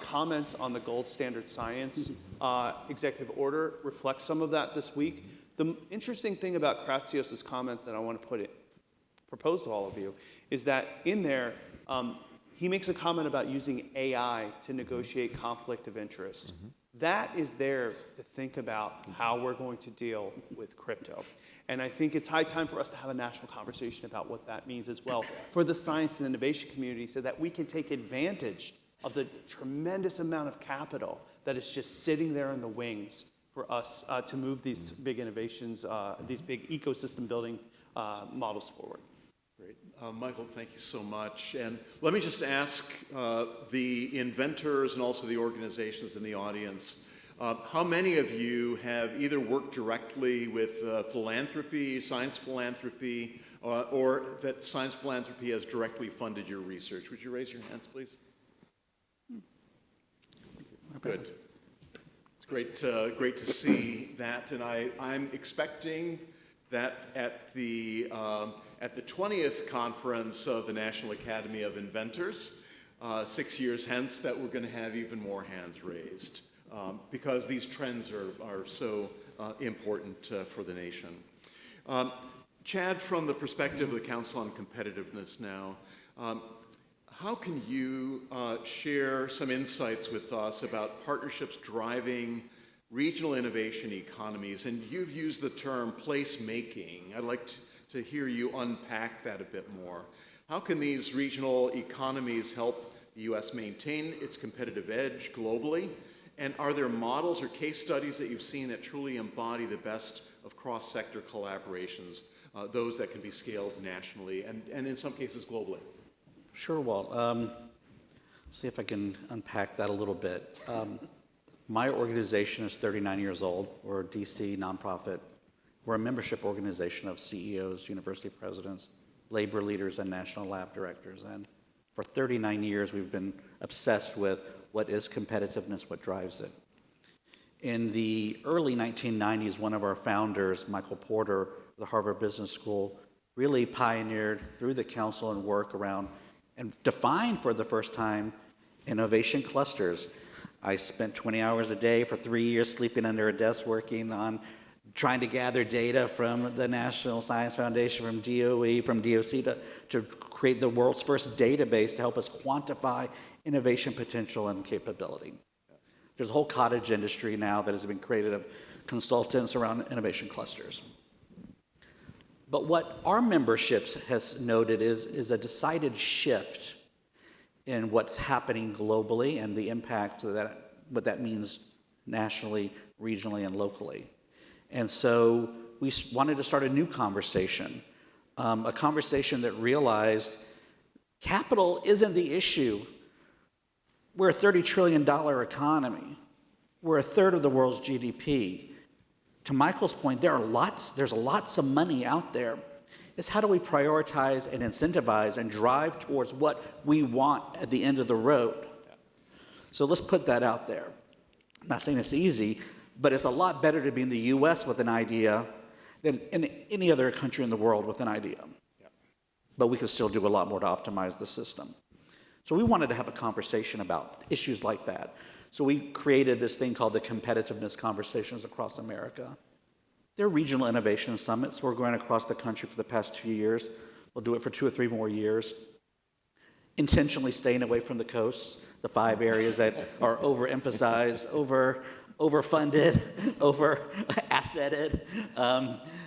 comments on the gold standard science executive order reflect some of that this week. The interesting thing about Kratsios' comment that I want to propose to all of you is that in there, he makes a comment about using AI to negotiate conflict of interest. Mm-hmm. That is there to think about how we're going to deal with crypto. And I think it's high time for us to have a national conversation about what that means as well for the science and innovation community so that we can take advantage of the tremendous amount of capital that is just sitting there in the wings for us to move these big innovations, these big ecosystem building models forward. Great. Michael, thank you so much. And let me just ask the inventors and also the organizations in the audience, how many of you have either worked directly with philanthropy, science philanthropy, or that science philanthropy has directly funded your research? Would you raise your hands, please? Good. It's great to see that, and I'm expecting that at the 20th conference of the National Academy of Inventors, 6 years hence, that we're going to have even more hands raised because these trends are so important for the nation. Chad, from the perspective of the Council on Competitiveness now, how can you share some insights with us about partnerships driving regional innovation economies? And you've used the term placemaking. I'd like to hear you unpack that a bit more. How can these regional economies help the U.S. maintain its competitive edge globally? And are there models or case studies that you've seen that truly embody the best of cross-sector collaborations, those that can be scaled nationally and in some cases globally? Sure, Walt. See if I can unpack that a little bit. My organization is 39 years old. We're a DC nonprofit. We're a membership organization of CEOs, university presidents, labor leaders, and national lab directors. And for 39 years, we've been obsessed with what is competitiveness, what drives it. In the early 1990s, one of our founders, Michael Porter, of the Harvard Business School, really pioneered through the council and work around and defined for the first time innovation clusters. I spent 20 hours a day for 3 years sleeping under a desk working on trying to gather data from the National Science Foundation, from DOE, from DOC to create the world's first database to help us quantify innovation potential and capability. There's a whole cottage industry now that has been created of consultants around innovation clusters. But what our memberships has noted is a decided shift in what's happening globally and the impact of that, what that means nationally, regionally, and locally. And so we wanted to start a new conversation, a conversation that realized capital isn't the issue. We're a $30 trillion economy. We're a third of the world's GDP. To Michael's point, there's lots of money out there. It's how do we prioritize and incentivize and drive towards what we want at the end of the road. So let's put that out there. I'm not saying it's easy, but it's a lot better to be in the US with an idea than in any other country in the world with an idea. But we can still do a lot more to optimize the system. So we wanted to have a conversation about issues like that. So we created this thing called the Competitiveness Conversations across America. They're regional innovation summits. We're going across the country for the past 2 years. We'll do it for 2 or 3 more years. Intentionally staying away from the coasts, the 5 areas that are overemphasized, overfunded, over-assetted,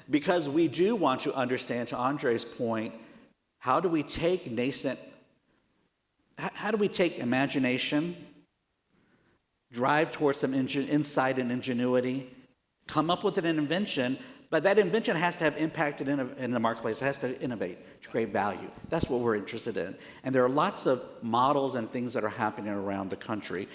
because we do want to understand, to Andrei's point, how do we take imagination, drive towards some insight and ingenuity, come up with an invention, but that invention has to have impact in the marketplace. It has to innovate, to create value. That's what we're interested in. And there are lots of models and things that are happening around the country.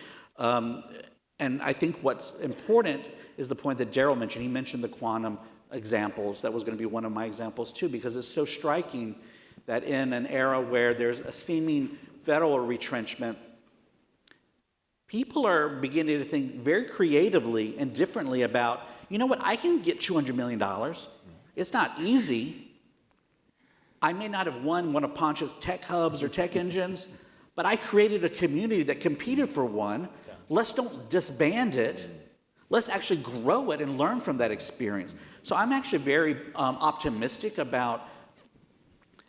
And I think what's important is the point that Darryll mentioned. He mentioned the quantum examples. That was going to be one of my examples too, because it's so striking that in an era where there's a seeming federal retrenchment, people are beginning to think very creatively and differently about, you know what, I can get $200 million. It's not easy. I may not have won one of Ponch's tech hubs or tech engines, but I created a community that competed for one. Let's don't disband it. Let's actually grow it and learn from that experience. So I'm actually very optimistic about,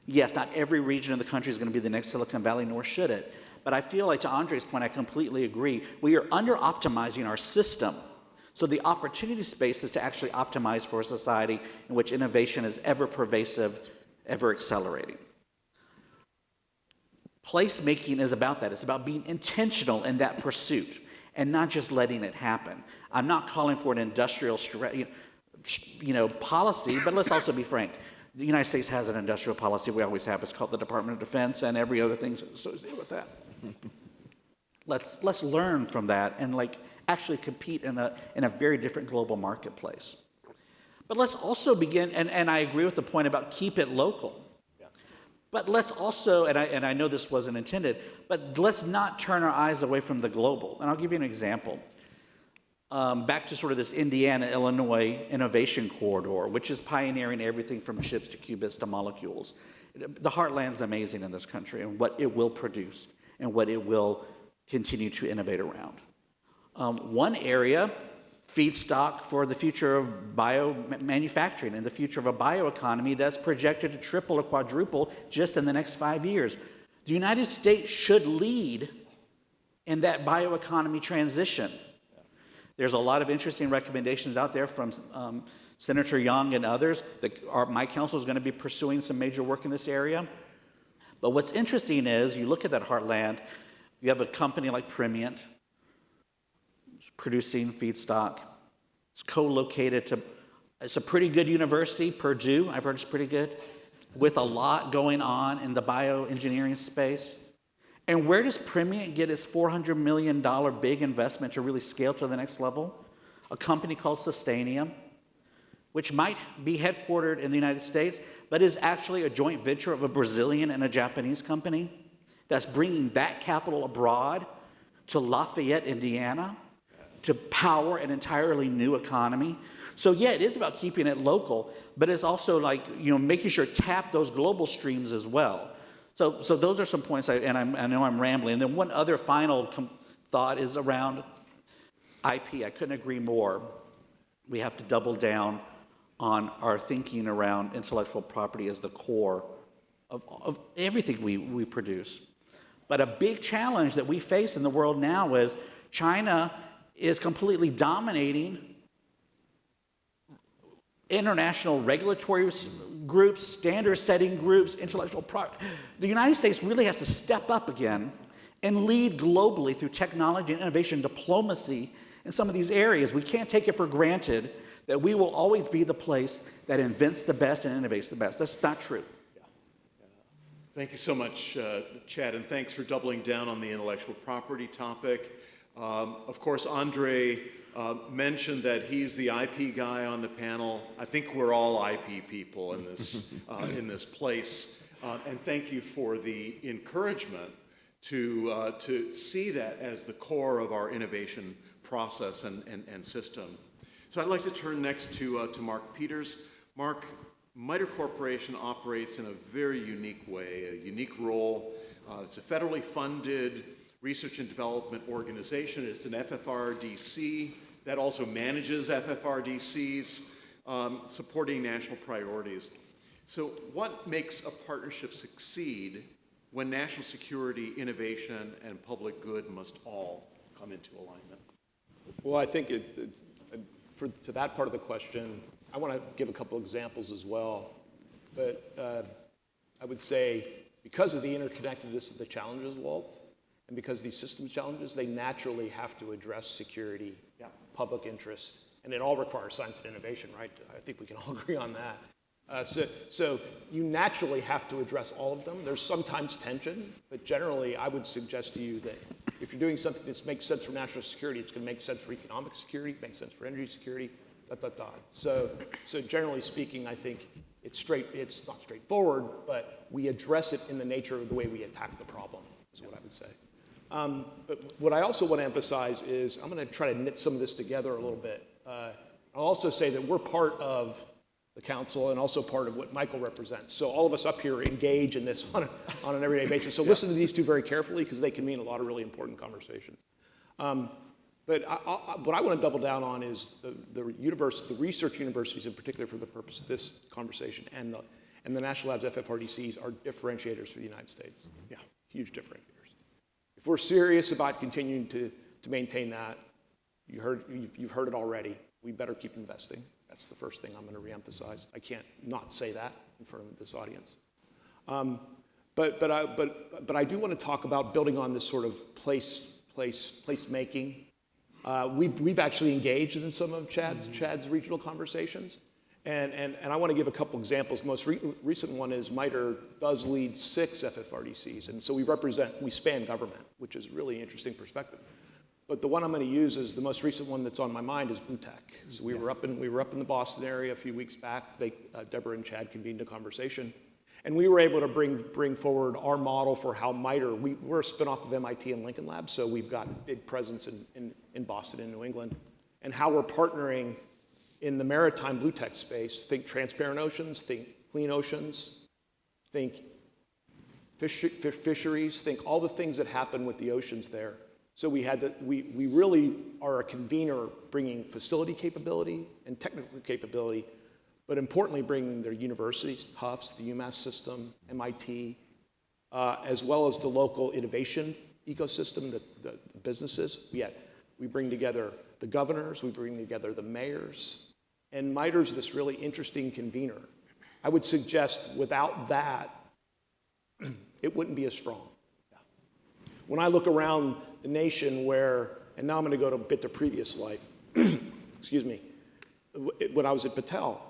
yes, not every region of the country is going to be the next Silicon Valley, nor should it. But I feel like, to Andrei's point, I completely agree. We are under-optimizing our system. So the opportunity space is to actually optimize for a society in which innovation is ever pervasive, ever accelerating. Placemaking is about that. It's about being intentional in that pursuit and not just letting it happen. I'm not calling for an industrial policy, but let's also be frank. The United States has an industrial policy we always have. It's called the Department of Defense and every other thing associated with that. Let's learn from that and actually compete in a very different global marketplace. But let's also begin, and I agree with the point about keep it local. But let's also, and I know this wasn't intended, but let's not turn our eyes away from the global. And I'll give you an example. Back to sort of this Indiana-Illinois innovation corridor, which is pioneering everything from chips to qubits to molecules. The heartland's amazing in this country and what it will produce and what it will continue to innovate around. One area, feedstock for the future of biomanufacturing and the future of a bioeconomy that's projected to triple or quadruple just in the next 5 years. The United States should lead in that bioeconomy transition. There's a lot of interesting recommendations out there from Senator Young and others. My council is going to be pursuing some major work in this area. But what's interesting is you look at that heartland, you have a company like Primient producing feedstock. It's co-located to, it's a pretty good university, Purdue, I've heard it's pretty good, with a lot going on in the bioengineering space. And where does Primient get its $400 million big investment to really scale to the next level? A company called Sustainium, which might be headquartered in the United States, but is actually a joint venture of a Brazilian and a Japanese company that's bringing that capital abroad to Lafayette, Indiana, to power an entirely new economy. So yeah, it is about keeping it local, but it's also like, you know, making sure tap those global streams as well. So those are some points, I know I'm rambling. And then one other final thought is around IP. I couldn't agree more. We have to double down on our thinking around intellectual property as the core of everything we produce. But a big challenge that we face in the world now is China is completely dominating international regulatory groups, standard-setting groups, intellectual property. The United States really has to step up again and lead globally through technology and innovation diplomacy in some of these areas. We can't take it for granted that we will always be the place that invents the best and innovates the best. That's not true. Thank you so much, Chad, and thanks for doubling down on the intellectual property topic. Of course, Andrei mentioned that he's the IP guy on the panel. I think we're all IP people in this, in this place. And thank you for the encouragement to see that as the core of our innovation process and system. So I'd like to turn next to Mark Peters. Mark, MITRE Corporation operates in a very unique way, a unique role. It's a federally funded research and development organization. It's an FFRDC that also manages FFRDCs, supporting national priorities. So what makes a partnership succeed when national security, innovation, and public good must all come into alignment? Well, I think to that part of the question, I want to give a couple examples as well. But I would say because of the interconnectedness of the challenges, Walt, and because these system challenges, they naturally have to address security, public interest, and it all requires science and innovation, right? I think we can all agree on that. So you naturally have to address all of them. There's sometimes tension, but generally I would suggest to you that if you're doing something that makes sense for national security, it's going to make sense for economic security, makes sense for energy security, So generally speaking, I think it's not straightforward, but we address it in the nature of the way we attack the problem, is what I would say. But what I also want to emphasize is I'm going to try to knit some of this together a little bit. I'll also say that we're part of the council and also part of what Michael represents. So all of us up here engage in this on an everyday basis. So listen to these two very carefully because they can mean a lot of really important conversations. But what I want to double down on is the research universities in particular for the purpose of this conversation and the national labs FFRDCs are differentiators for the United States. Yeah, huge differentiators. If we're serious about continuing to maintain that, you've heard it already, we better keep investing. That's the first thing I'm going to reemphasize. I can't not say that in front of this audience. But I do want to talk about building on this sort of place-making. We've actually engaged in some of Chad's regional conversations, and I want to give a couple examples. The most recent one is MITRE does lead 6 FFRDCs, and so we span government, which is a really interesting perspective. But the one I'm going to use is the most recent one that's on my mind is Blue Tech. So we were up in the Boston area a few weeks back. Deborah and Chad convened a conversation, and we were able to bring forward our model for how MITRE. We're a spinoff of MIT and Lincoln Labs, so we've got a big presence in Boston and New England, and how we're partnering in the maritime Blue Tech space. Think transparent oceans, think clean oceans, think fisheries, think all the things that happen with the oceans there. So we really are a convener bringing facility capability and technical capability, but importantly bringing their universities, Tufts, the UMass system, MIT, as well as the local innovation ecosystem, the businesses. We bring together the governors, we bring together the mayors, and MITRE's this really interesting convener. I would suggest without that, it wouldn't be as strong. When I look around the nation where, and now I'm going to go to a bit to previous life, excuse me, when I was at Patel,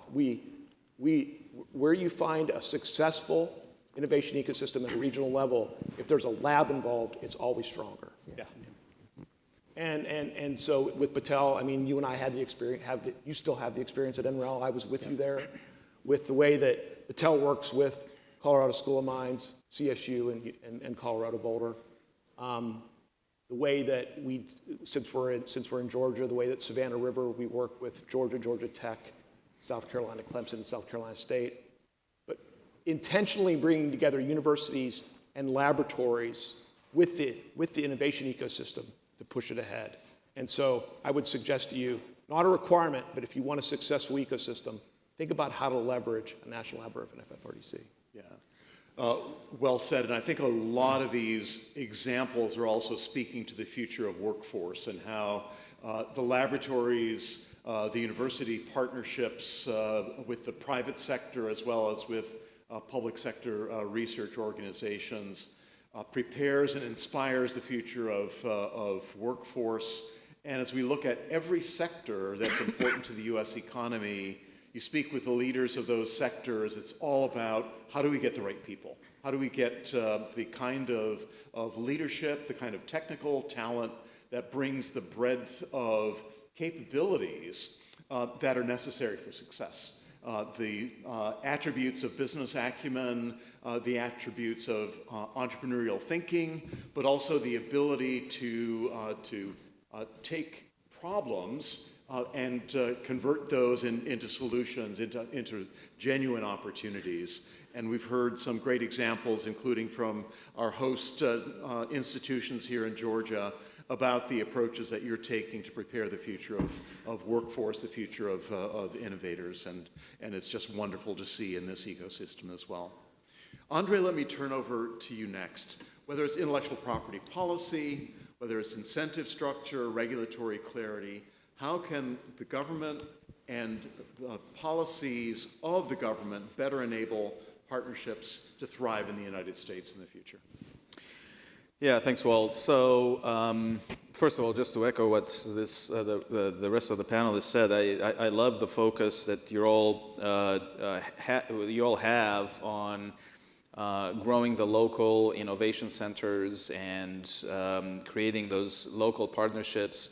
where you find a successful innovation ecosystem at a regional level, if there's a lab involved, it's always stronger. Yeah. And so with Patel, I mean, you and I had the experience, you still have the experience at NREL. I was with you there, with the way that Patel works with Colorado School of Mines, CSU, and Colorado Boulder. The way that since we're in Georgia, the way that Savannah River, we work with Georgia Tech, South Carolina Clemson, and South Carolina State. But intentionally bringing together universities and laboratories with the innovation ecosystem to push it ahead. And so I would suggest to you, not a requirement, but if you want a successful ecosystem, think about how to leverage a national lab of an FFRDC. Yeah. Well said, and I think a lot of these examples are also speaking to the future of workforce and how the laboratories, the university partnerships with the private sector as well as with public sector research organizations prepares and inspires the future of workforce. And as we look at every sector that's important to the U.S. economy, you speak with the leaders of those sectors, it's all about how do we get the right people? How do we get the kind of leadership, the kind of technical talent that brings the breadth of capabilities that are necessary for success? The attributes of business acumen, the attributes of entrepreneurial thinking, but also the ability to take problems and convert those into solutions, into genuine opportunities. And we've heard some great examples, including from our host institutions here in Georgia, about the approaches that you're taking to prepare the future of workforce, the future of innovators, and it's just wonderful to see in this ecosystem as well. Andrei, let me turn over to you next. Whether it's intellectual property policy, whether it's incentive structure, regulatory clarity, how can the government and the policies of the government better enable partnerships to thrive in the United States in the future? Yeah, thanks, Walt. So, first of all, just to echo what the rest of the panelists said, I love the focus that you all have on growing the local innovation centers and creating those local partnerships.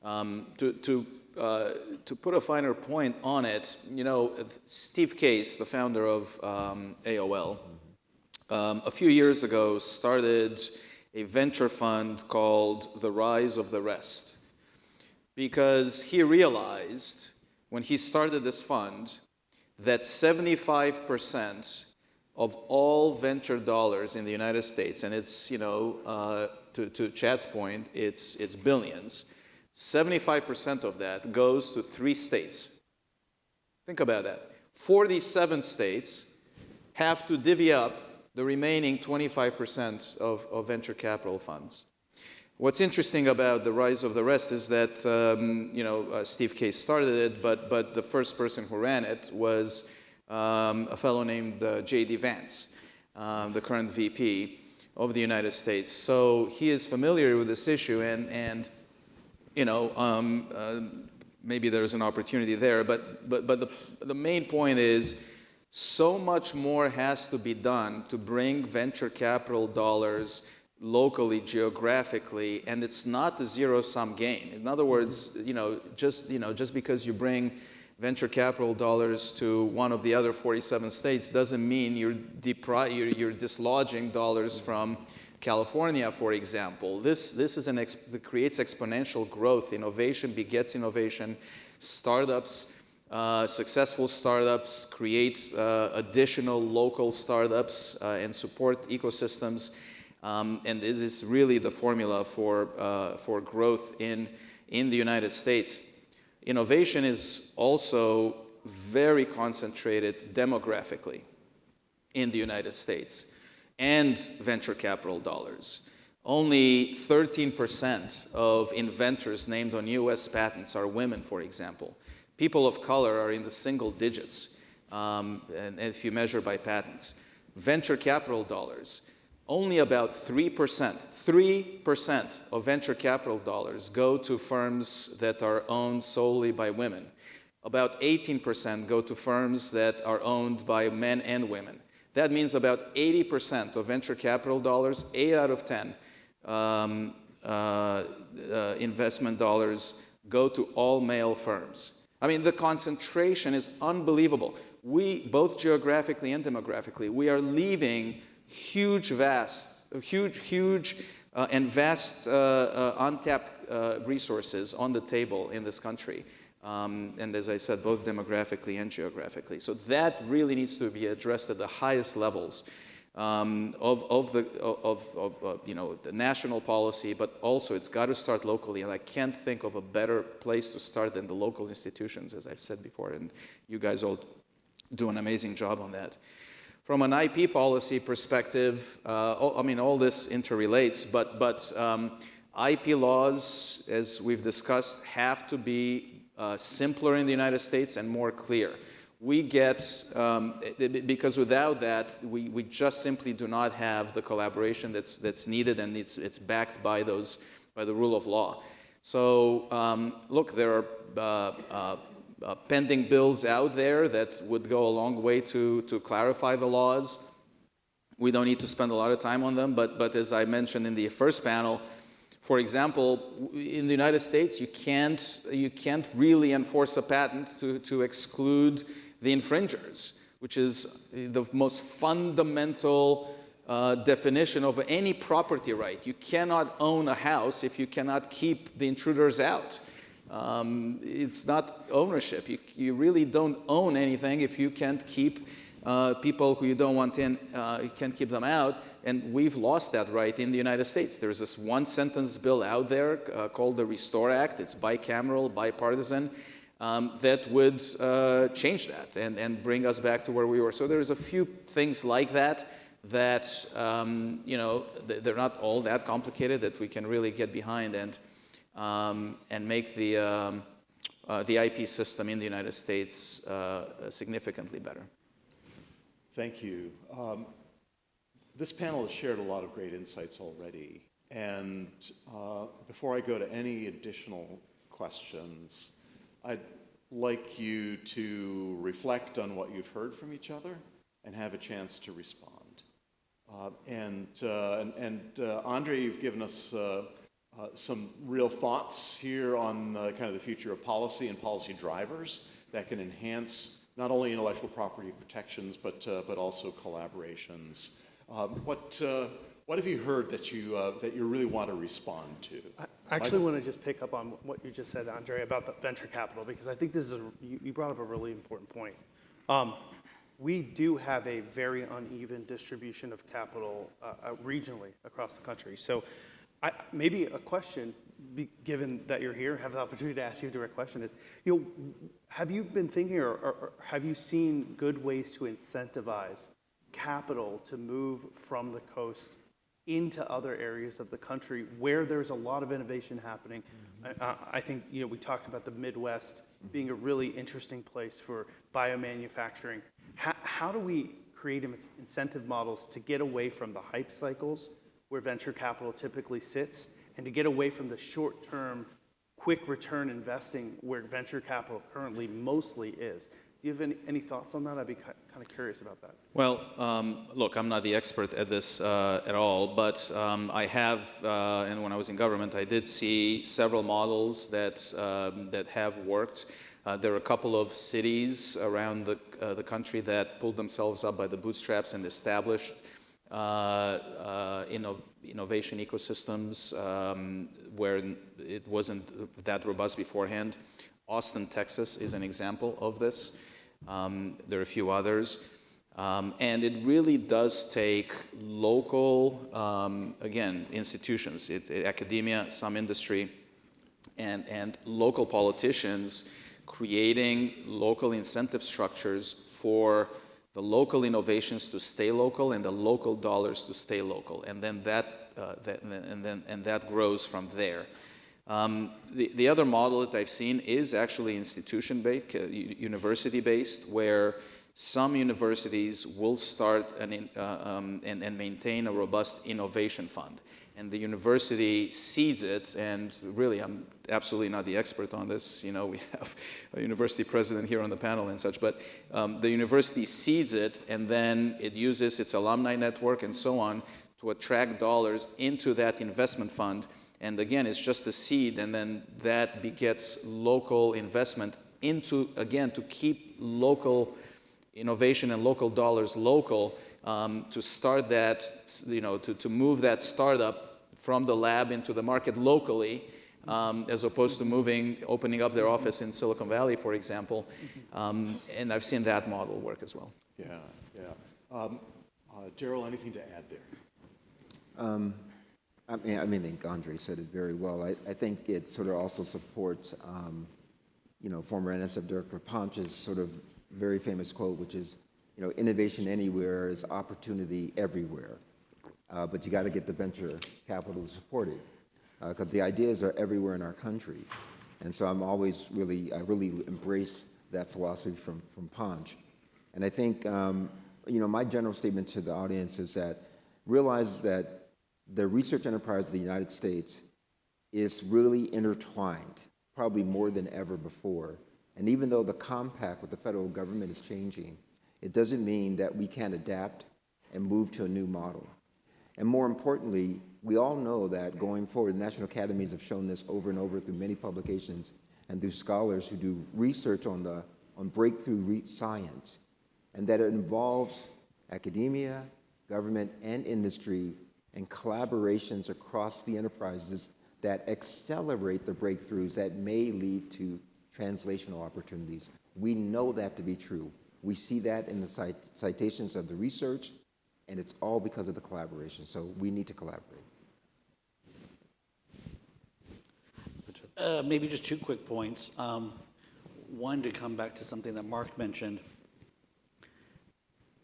To put a finer point on it, you know, Steve Case, the founder of AOL, a few years ago started a venture fund called The Rise of the Rest, because he realized when he started this fund that 75% of all venture dollars in the United States, and it's, you know, to Chad's point, it's billions, 75% of that goes to 3 states. Think about that. 47 states have to divvy up the remaining 25% of venture capital funds. What's interesting about the Rise of the Rest is that, you know, Steve Case started it, but the first person who ran it was a fellow named J.D. Vance, the current VP of the United States. So he is familiar with this issue, and you know, maybe there's an opportunity there. But the main point is, so much more has to be done to bring venture capital dollars locally, geographically, and it's not a zero-sum game. In other words, just because you bring venture capital dollars to one of the other 47 states doesn't mean you're dislodging dollars from California, for example. This creates exponential growth. Innovation begets innovation. Startups, successful startups create additional local startups and support ecosystems. And this is really the formula for growth in the United States. Innovation is also very concentrated demographically in the United States and venture capital dollars. Only 13% of inventors named on US patents are women, for example. People of color are in the single digits, and if you measure by patents. Venture capital dollars, only about 3% of venture capital dollars go to firms that are owned solely by women. About 18% go to firms that are owned by men and women. That means about 80% of venture capital dollars, 8 out of 10 investment dollars go to all male firms. I mean, the concentration is unbelievable. We, both geographically and demographically, we are leaving huge untapped resources on the table in this country. And as I said, both demographically and geographically. So that really needs to be addressed at the highest levels of the national policy, but also it's got to start locally. And I can't think of a better place to start than the local institutions, as I've said before. And you guys all do an amazing job on that. From an IP policy perspective, all this interrelates, but IP laws, as we've discussed, have to be simpler in the United States and more clear. We get, because without that, we just simply do not have the collaboration that's needed, and it's backed by the rule of law. So look, there are pending bills out there that would go a long way to clarify the laws. We don't need to spend a lot of time on them, but as I mentioned in the first panel, for example, in the United States, you can't really enforce a patent to exclude the infringers, which is the most fundamental definition of any property right. You cannot own a house if you cannot keep the intruders out. It's not ownership. You really don't own anything if you can't keep people who you don't want in, you can't keep them out. And we've lost that right in the United States. There's this one-sentence bill out there called the Restore Act. It's bicameral, bipartisan, that would change that and bring us back to where we were. So there's a few things like that they're not all that complicated, that we can really get behind and make the IP system in the United States significantly better. Thank you. This panel has shared a lot of great insights already. And before I go to any additional questions, I'd like you to reflect on what you've heard from each other and have a chance to respond. Andrei, you've given us some real thoughts here on kind of the future of policy and policy drivers that can enhance not only intellectual property protections, but also collaborations. What have you heard that you really want to respond to? I actually want to just pick up on what you just said, Andrei, about the venture capital, because I think this is you brought up a really important point. We do have a very uneven distribution of capital regionally across the country. So maybe a question, given that you're here, have the opportunity to ask you a direct question is, have you been thinking or have you seen good ways to incentivize capital to move from the coast into other areas of the country where there's a lot of innovation happening? I think we talked about the Midwest being a really interesting place for biomanufacturing. How do we create incentive models to get away from the hype cycles where venture capital typically sits, and to get away from the short-term, quick return investing where venture capital currently mostly is? Do you have any thoughts on that? I'd be kind of curious about that. Well, look, I'm not the expert at this at all, but I have, and when I was in government, I did see several models that have worked. There are a couple of cities around the country that pulled themselves up by the bootstraps and established innovation ecosystems where it wasn't that robust beforehand. Austin, Texas is an example of this. There are a few others. And it really does take local, again, institutions, academia, some industry, and local politicians creating local incentive structures for the local innovations to stay local and the local dollars to stay local. And then that grows from there. The other model that I've seen is actually institution-based, university-based, where some universities will start and maintain a robust innovation fund. And the university seeds it, and really, I'm absolutely not the expert on this. You know, we have a university president here on the panel and such, but the university seeds it, and then it uses its alumni network and so on to attract dollars into that investment fund. And again, it's just a seed, and then that begets local investment into, again, to keep local innovation and local dollars local, to start that, you know, to move that startup from the lab into the market locally, as opposed to opening up their office in Silicon Valley, for example. And I've seen that model work as well. Yeah, yeah. Darryll, anything to add there? I think Andrei said it very well. I think it sort of also supports, you know, former NSF Director Ponch's sort of very famous quote, which is, you know, innovation anywhere is opportunity everywhere. But you got to get the venture capital to support it, because the ideas are everywhere in our country. And so I really embrace that philosophy from Ponch. And I think, you know, my general statement to the audience is that realize that the research enterprise of the United States is really intertwined, probably more than ever before. And even though the compact with the federal government is changing, it doesn't mean that we can't adapt and move to a new model. And more importantly, we all know that going forward, the National Academies have shown this over and over through many publications and through scholars who do research on breakthrough science, and that it involves academia, government, and industry, and collaborations across the enterprises that accelerate the breakthroughs that may lead to translational opportunities. We know that to be true. We see that in the citations of the research, and it's all because of the collaboration. So we need to collaborate. Maybe just 2 quick points. One, to come back to something that Mark mentioned.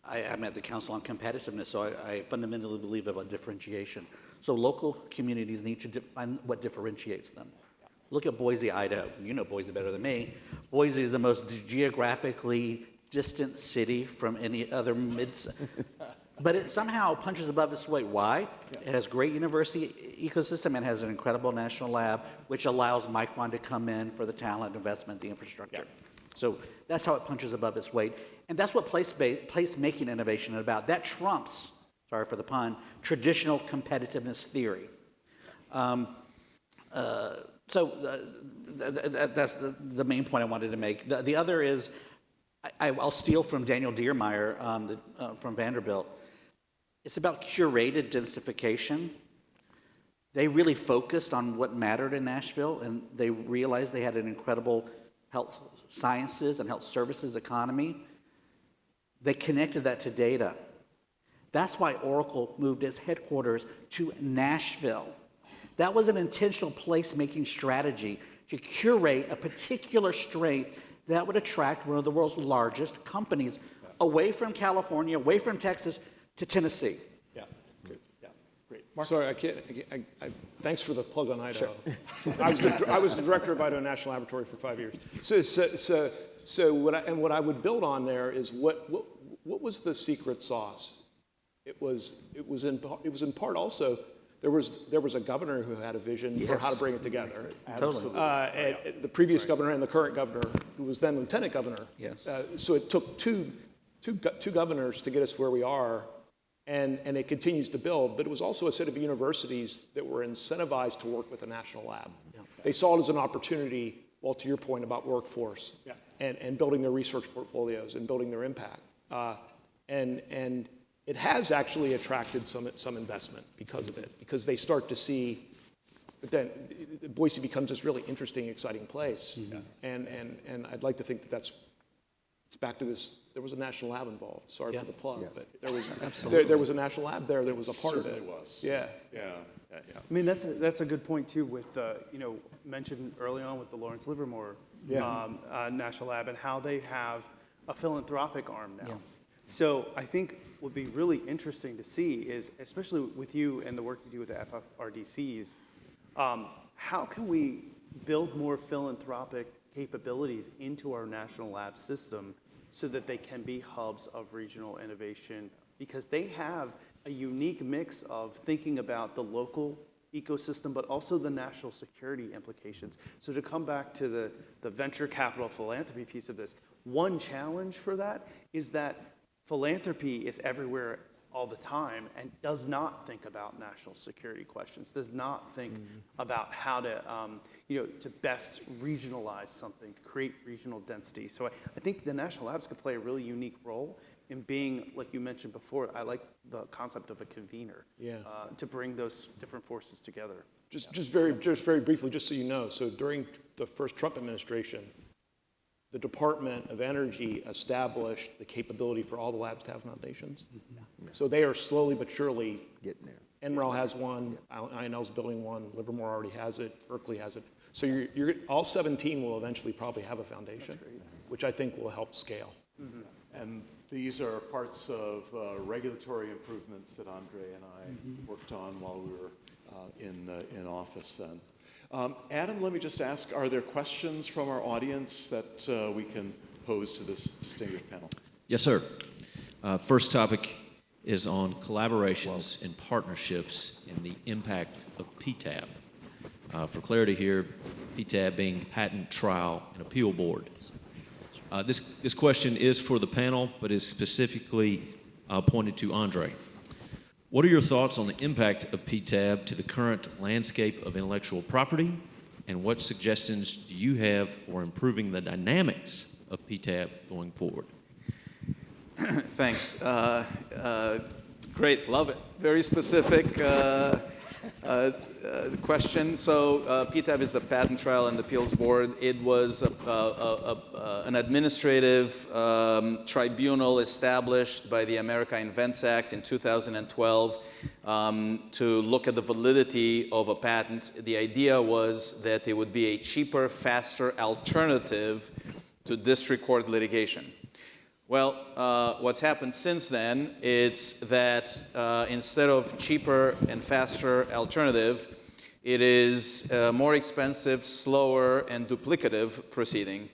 I'm at the Council on Competitiveness, so I fundamentally believe about differentiation. So local communities need to find what differentiates them. Look at Boise, Idaho. You know Boise better than me. Boise is the most geographically distant city from any other but it somehow punches above its weight. Why? It has great university ecosystem and has an incredible national lab, which allows Micron to come in for the talent, investment, the infrastructure. So that's how it punches above its weight. And that's what place-making innovation is about. That trumps, sorry for the pun, traditional competitiveness theory. That's the main point I wanted to make. The other is, I'll steal from Daniel Diermeyer from Vanderbilt. It's about curated densification. They really focused on what mattered in Nashville, and they realized they had an incredible health sciences and health services economy. They connected that to data. That's why Oracle moved its headquarters to Nashville. That was an intentional place-making strategy to curate a particular strength that would attract one of the world's largest companies away from California, away from Texas, to Tennessee. Yeah, good. Yeah, great. Mark? Sorry, thanks for the plug on Idaho. Sure. I was the director of Idaho National Laboratory for 5 years. So what I would build on there is what was the secret sauce? It was in part also. There was a governor who had a vision for how to bring it together. Totally. The previous governor and the current governor, who was then lieutenant governor. Yes. So it took two governors to get us where we are, and it continues to build. But it was also a set of universities that were incentivized to work with a national lab. Yeah. They saw it as an opportunity, well, to your point about workforce, and building their research portfolios and building their impact. And it has actually attracted some investment because of it, because they start to see, but then Boise becomes this really interesting, exciting place. Mm-hmm. And I'd like to think that it's back to this. There was a national lab involved. Sorry for the plug, but there was a national lab there. There was a part of it. Was. Yeah. I mean, that's a good point too. With mentioned early on with the Lawrence Livermore National Lab and how they have a philanthropic arm now. Yeah. So I think what would be really interesting to see is, especially with you and the work you do with the FFRDCs, how can we build more philanthropic capabilities into our national lab system so that they can be hubs of regional innovation, because they have a unique mix of thinking about the local ecosystem, but also the national security implications. So to come back to the venture capital philanthropy piece of this, one challenge for that is that philanthropy is everywhere all the time and does not think about national security questions, does not think about how to, to best regionalize something, create regional density. So I think the national labs could play a really unique role in being, like you mentioned before, I like the concept of a convener to bring those different forces together. Just very briefly, just so you know, so during the first Trump administration, the Department of Energy established the capability for all the labs to have foundations. So they are slowly but surely Getting there. NREL has one, INL's building one, Livermore already has it, Berkeley has it. So you're all 17 will eventually probably have a foundation, which I think will help scale. And these are parts of regulatory improvements that Andrei and I worked on while we were in office then. Adam, let me just ask, are there questions from our audience that we can pose to this distinguished panel? Yes, sir. First topic is on collaborations and partnerships and the impact of PTAB. For clarity here, PTAB being Patent Trial and Appeal Board. This question is for the panel, but is specifically pointed to Andrei. What are your thoughts on the impact of PTAB to the current landscape of intellectual property, and what suggestions do you have for improving the dynamics of PTAB going forward? Thanks. Great, love it. Very specific question. So PTAB is the Patent Trial and Appeals Board. It was an administrative tribunal established by the America Invents Act in 2012 to look at the validity of a patent. The idea was that it would be a cheaper, faster alternative to district court litigation. Well, what's happened since then is that instead of cheaper and faster alternative, it is more expensive, slower, and duplicative proceeding.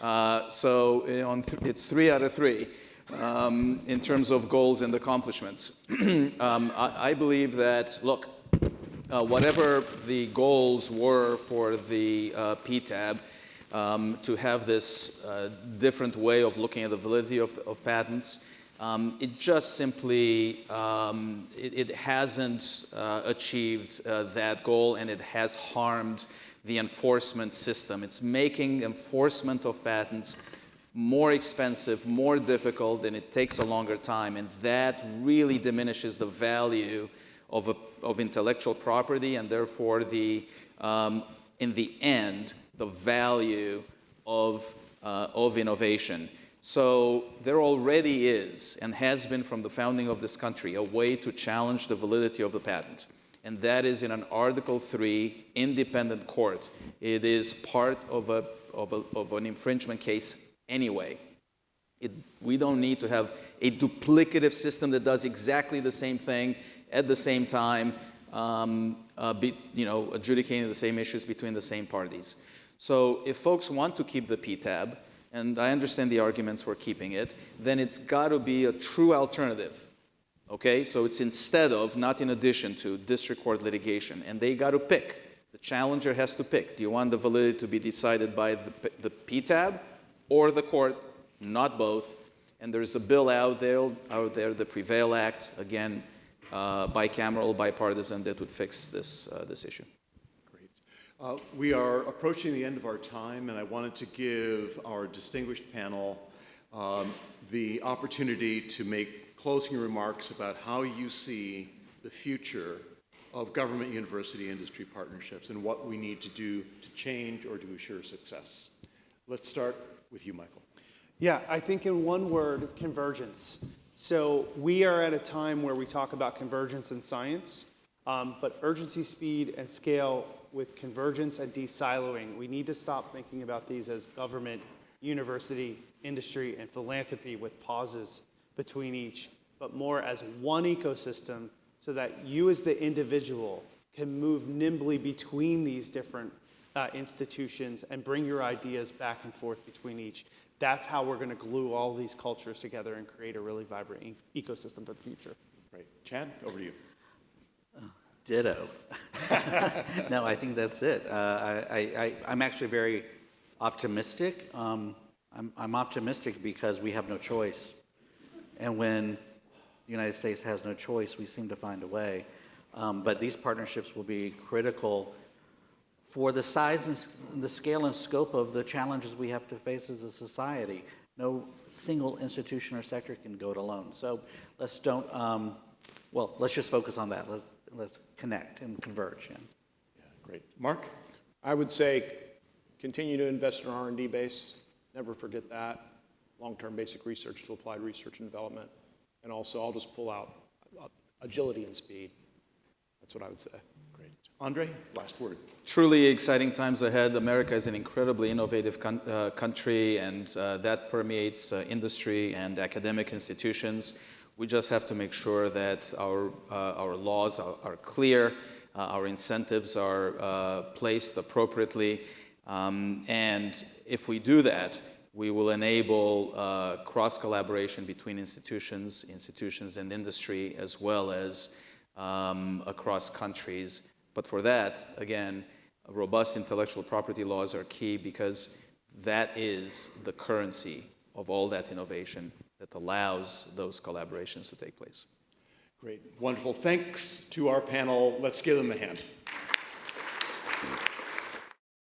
It's 3 out of 3 in terms of goals and accomplishments. I believe that, look, whatever the goals were for the PTAB, to have this different way of looking at the validity of patents, it just simply, it hasn't achieved that goal, and it has harmed the enforcement system. It's making enforcement of patents more expensive, more difficult, and it takes a longer time, and that really diminishes the value of intellectual property, and therefore in the end, the value of innovation. So there already is, and has been from the founding of this country, a way to challenge the validity of the patent. And that is in an Article 3 independent court. It is part of an infringement case anyway. We don't need to have a duplicative system that does exactly the same thing at the same time, adjudicating the same issues between the same parties. So if folks want to keep the PTAB, and I understand the arguments for keeping it, then it's got to be a true alternative. Okay, so it's instead of, not in addition to, district court litigation. And they got to pick. The challenger has to pick. Do you want the validity to be decided by the PTAB or the court? Not both. And there's a bill out there, the Prevail Act, again, bicameral, bipartisan, that would fix this issue. We are approaching the end of our time, and I wanted to give our distinguished panel the opportunity to make closing remarks about how you see the future of government-university industry partnerships and what we need to do to change or to assure success. Let's start with you, Michael. Yeah, I think in one word, convergence. So we are at a time where we talk about convergence in science, but urgency, speed, and scale with convergence and de-siloing. We need to stop thinking about these as government, university, industry, and philanthropy with pauses between each, but more as one ecosystem so that you as the individual can move nimbly between these different institutions and bring your ideas back and forth between each. That's how we're going to glue all these cultures together and create a really vibrant ecosystem for the future. Great. Chad, over to you. Ditto. No, I think that's it. I'm actually very optimistic. I'm optimistic because we have no choice. And when the United States has no choice, we seem to find a way. But these partnerships will be critical for the size and the scale and scope of the challenges we have to face as a society. No single institution or sector can go it alone. So let's just focus on that. Let's connect and converge. Yeah. Yeah, great. Mark? I would say continue to invest in our R&D base. Never forget that. Long-term basic research to applied research and development. And also, I'll just pull out agility and speed. That's what I would say. Great. Andrei, last word. Truly exciting times ahead. America is an incredibly innovative country, and that permeates industry and academic institutions. We just have to make sure that our laws are clear, our incentives are placed appropriately, and if we do that, we will enable cross-collaboration between institutions and industry, as well as across countries. But for that, again, robust intellectual property laws are key, because that is the currency of all that innovation that allows those collaborations to take place. Great. Wonderful. Thanks to our panel. Let's give them a hand.